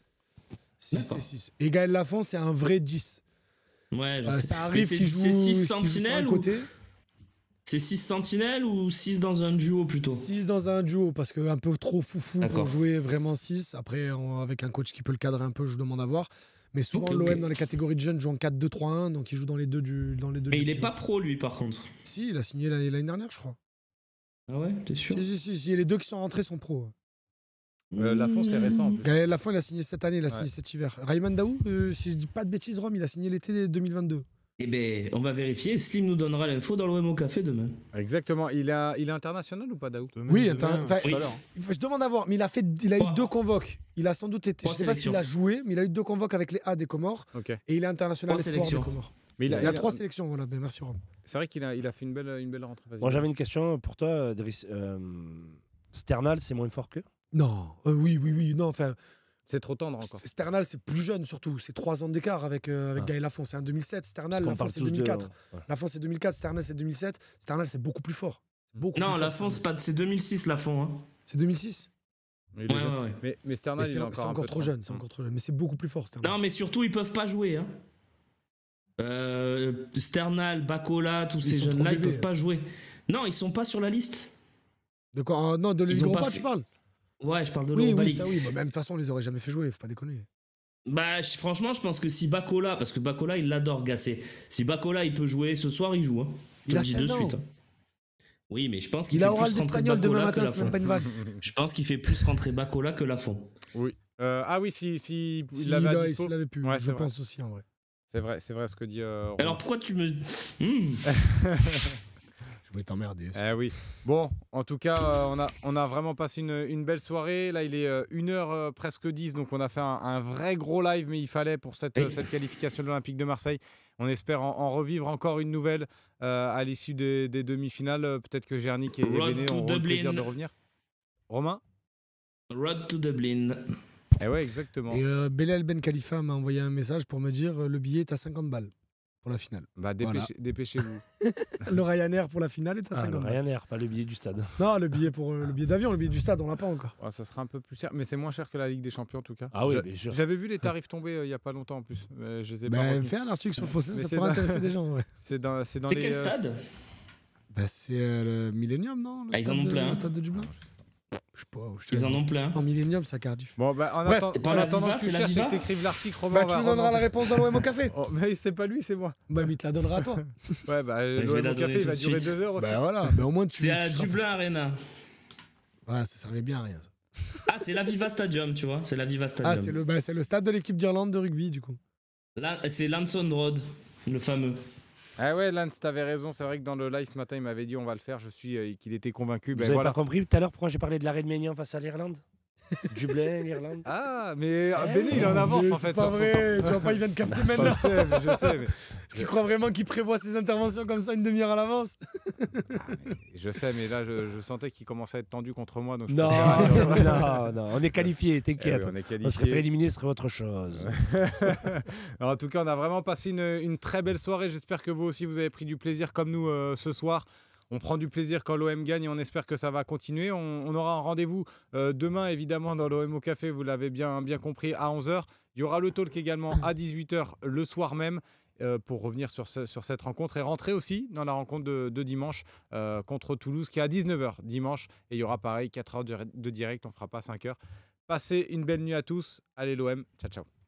6, D'accord. c'est 6. Et Gaël Lafont, c'est un vrai 10. Ouais, je sais. Ça Mais arrive c'est- qu'il joue, c'est 6 qu'il joue sur un sentinelles ou côté. c'est 6 sentinelles ou 6 dans un duo plutôt? 6 dans un duo, parce qu'un peu trop foufou D'accord. pour jouer vraiment 6. Après, avec un coach qui peut le cadrer un peu, je demande à voir. Mais souvent, Ok, l'OM ok. dans les catégories de jeunes joue en 4-2-3-1, donc il joue dans les deux Mais du il est pivot. pas pro lui par contre. Si, il a signé l'année dernière, je crois. Ah ouais, t'es sûr? Si, les deux qui sont rentrés sont pros. Lafont, c'est récent. en plus. Gaël Lafont, il a signé cette année, il a signé Ouais. cet hiver. Rayman Daoud, si je dis pas de bêtises, Rome, il a signé l'été 2022. Eh ben, on va vérifier. Slim nous donnera l'info dans l'OM au café demain. Exactement. Il est international ou pas, Daoud Oui, enfin, Oui. je demande à voir, mais il a eu Trois. 2 convoques. Il a sans doute été, je Trois sais pas s'il sélections. a joué, mais il a eu 2 convoques avec les A des Comores Ok. et il est international 3 espoir des sélections. Comores. Mais Il a 3 sélections, voilà. Ben, merci Rome. C'est vrai qu'il a fait une belle rentrée. Vas-y. Moi, j'avais une question pour toi, Driss. Sternal, c'est moins fort que Non, oui, non, enfin, C'est trop tendre encore. Sternal, c'est plus jeune surtout. C'est 3 ans d'écart avec Ah. Gaël Lafont. C'est un 2007. Sternal, Parce qu'on Lafont, parle c'est tous de- 2004. Ouais. Lafont, c'est 2004. Sternal, c'est 2007. Sternal, c'est beaucoup plus fort. Beaucoup Non, plus la fort, fond, c'est 2006 la fond. Hein. C'est 2006. Il est Ouais, jeune. ouais, ouais. Mais Sternal, Mais il est c'est encore, un encore peu trop jeune. C'est encore trop jeune. Mais c'est beaucoup plus fort, Sternal. Non, mais surtout, ils peuvent pas jouer. Hein. Sternal, Bacola, tous Ils ces sont trop jeunes-là, ils bébés. peuvent pas jouer. Non, ils sont pas sur la liste. De quoi non, de Ils Ligue ont Europa, pas tu fait- parles Ouais, je parle de Oui, l'Europa oui, League. ça, oui. Bah, même de toute façon, on les aurait jamais fait jouer. Faut pas déconner. Bah, franchement, je pense que si Bacola, parce que Bacola, il l'adore Gasset. Si Bacola, il peut jouer ce soir, il joue. Hein. Je Il te a le dis de 16 ans. suite. Hein. Oui, mais je pense qu'il Il fait a oral plus rentrer d'espagnol demain Bacola matin, que la c'est même fond. pas une vague. Je pense qu'il fait plus rentrer Bacola que Lafont. Oui. Ah oui, si Si il l'avait à dispo. il l'avait pu. Ouais, Je c'est vrai. pense aussi, en vrai. C'est vrai ce que dit. Romain. Alors pourquoi tu me. Je voulais t'emmerder. Eh oui. Bon, en tout cas, on a vraiment passé une belle soirée. Là, il est 1h presque 10, donc on a fait un vrai gros live, mais il fallait pour cette qualification de l'Olympique de Marseille. On espère en revivre encore une nouvelle à l'issue des demi-finales. Peut-être que Gernik et Road Béné to auront le plaisir Dublin. de revenir. Romain Road to Dublin. Eh ouais, exactement. Et Belal Ben Khalifa m'a envoyé un message pour me dire le billet est à 50 balles pour la finale. Bah, dépêchez-vous. Le Ryanair pour la finale est à Ah, 50 le balles. Ryanair, pas le billet du stade. Non, le billet d'avion, le billet du stade, on l'a pas encore. Ouais, ça sera un peu plus cher, mais c'est moins cher que la Ligue des Champions en tout cas. Ah oui, J'a- bien sûr. J'avais vu les tarifs tomber il y a pas longtemps en plus. Je les ai pas Ben, retenus. fais un article sur le Fossin, Mais ça c'est pourrait dans- intéresser des gens. Ouais. C'est dans C'est les. quel stade Ben, c'est le Millennium, non le Ah, ils en stade ont de- plein, Le hein. stade de Dublin Je sais pas. Je te Ils laisse en voir. ont plein. En Millennium, c'est à Cardiff. Bon, bah, en Bref, c'est pas en la attendant Viva, que tu c'est la cherches et que Viva tu écrives l'article, Romain, Bah, on tu va nous donneras la remonter. réponse dans l'OM au café. Oh, mais c'est pas lui, c'est moi. Bah, mais il te la donnera à toi. Ouais, bah, je vais l'OM la au donner café, tout il va de durer suite. 2 heures aussi. Ben voilà, ben au moins tu. C'est à tu seras- Dublin Arena. Ouais, ça servait bien à rien. Ça. Ah, c'est la Viva Stadium, tu vois. C'est la Viva Stadium. Ah, c'est le stade de l'équipe d'Irlande de rugby, du coup. Là, c'est Lanson Road, le fameux. Ah ouais, Lance, t'avais raison. C'est vrai que dans le live ce matin, il m'avait dit on va le faire. Qu'il était convaincu. Vous Ben avez voilà. pas compris tout à l'heure pourquoi j'ai parlé de l'arrêt de Maignan face à l'Irlande Dublin, l'Irlande. Ah, mais Béné, il est en avance Mais en c'est fait. pas sur son vrai, temps. tu vois pas, il vient de capter Je maintenant. sais, mais je sais. Mais Tu crois vraiment qu'il prévoit ses interventions comme ça une demi-heure à l'avance je sais, mais là, je sentais qu'il commençait à être tendu contre moi. Donc je Non, préfère aller- non, on est qualifié, Eh t'inquiète. oui, on est On serait fait qualifié. éliminer, ce serait autre chose. En tout cas, on a vraiment passé une très belle soirée. J'espère que vous aussi, vous avez pris du plaisir comme nous ce soir. On prend du plaisir quand l'OM gagne et on espère que ça va continuer. On aura un rendez-vous demain, évidemment, dans l'OM au café. Vous l'avez bien compris, à 11h. Il y aura le talk également à 18h le soir même. pour revenir sur cette rencontre et rentrer aussi dans la rencontre de dimanche contre Toulouse qui est à 19h dimanche. Et il y aura pareil 4 heures de direct, on ne fera pas 5 heures. Passez une belle nuit à tous. Allez l'OM, ciao ciao.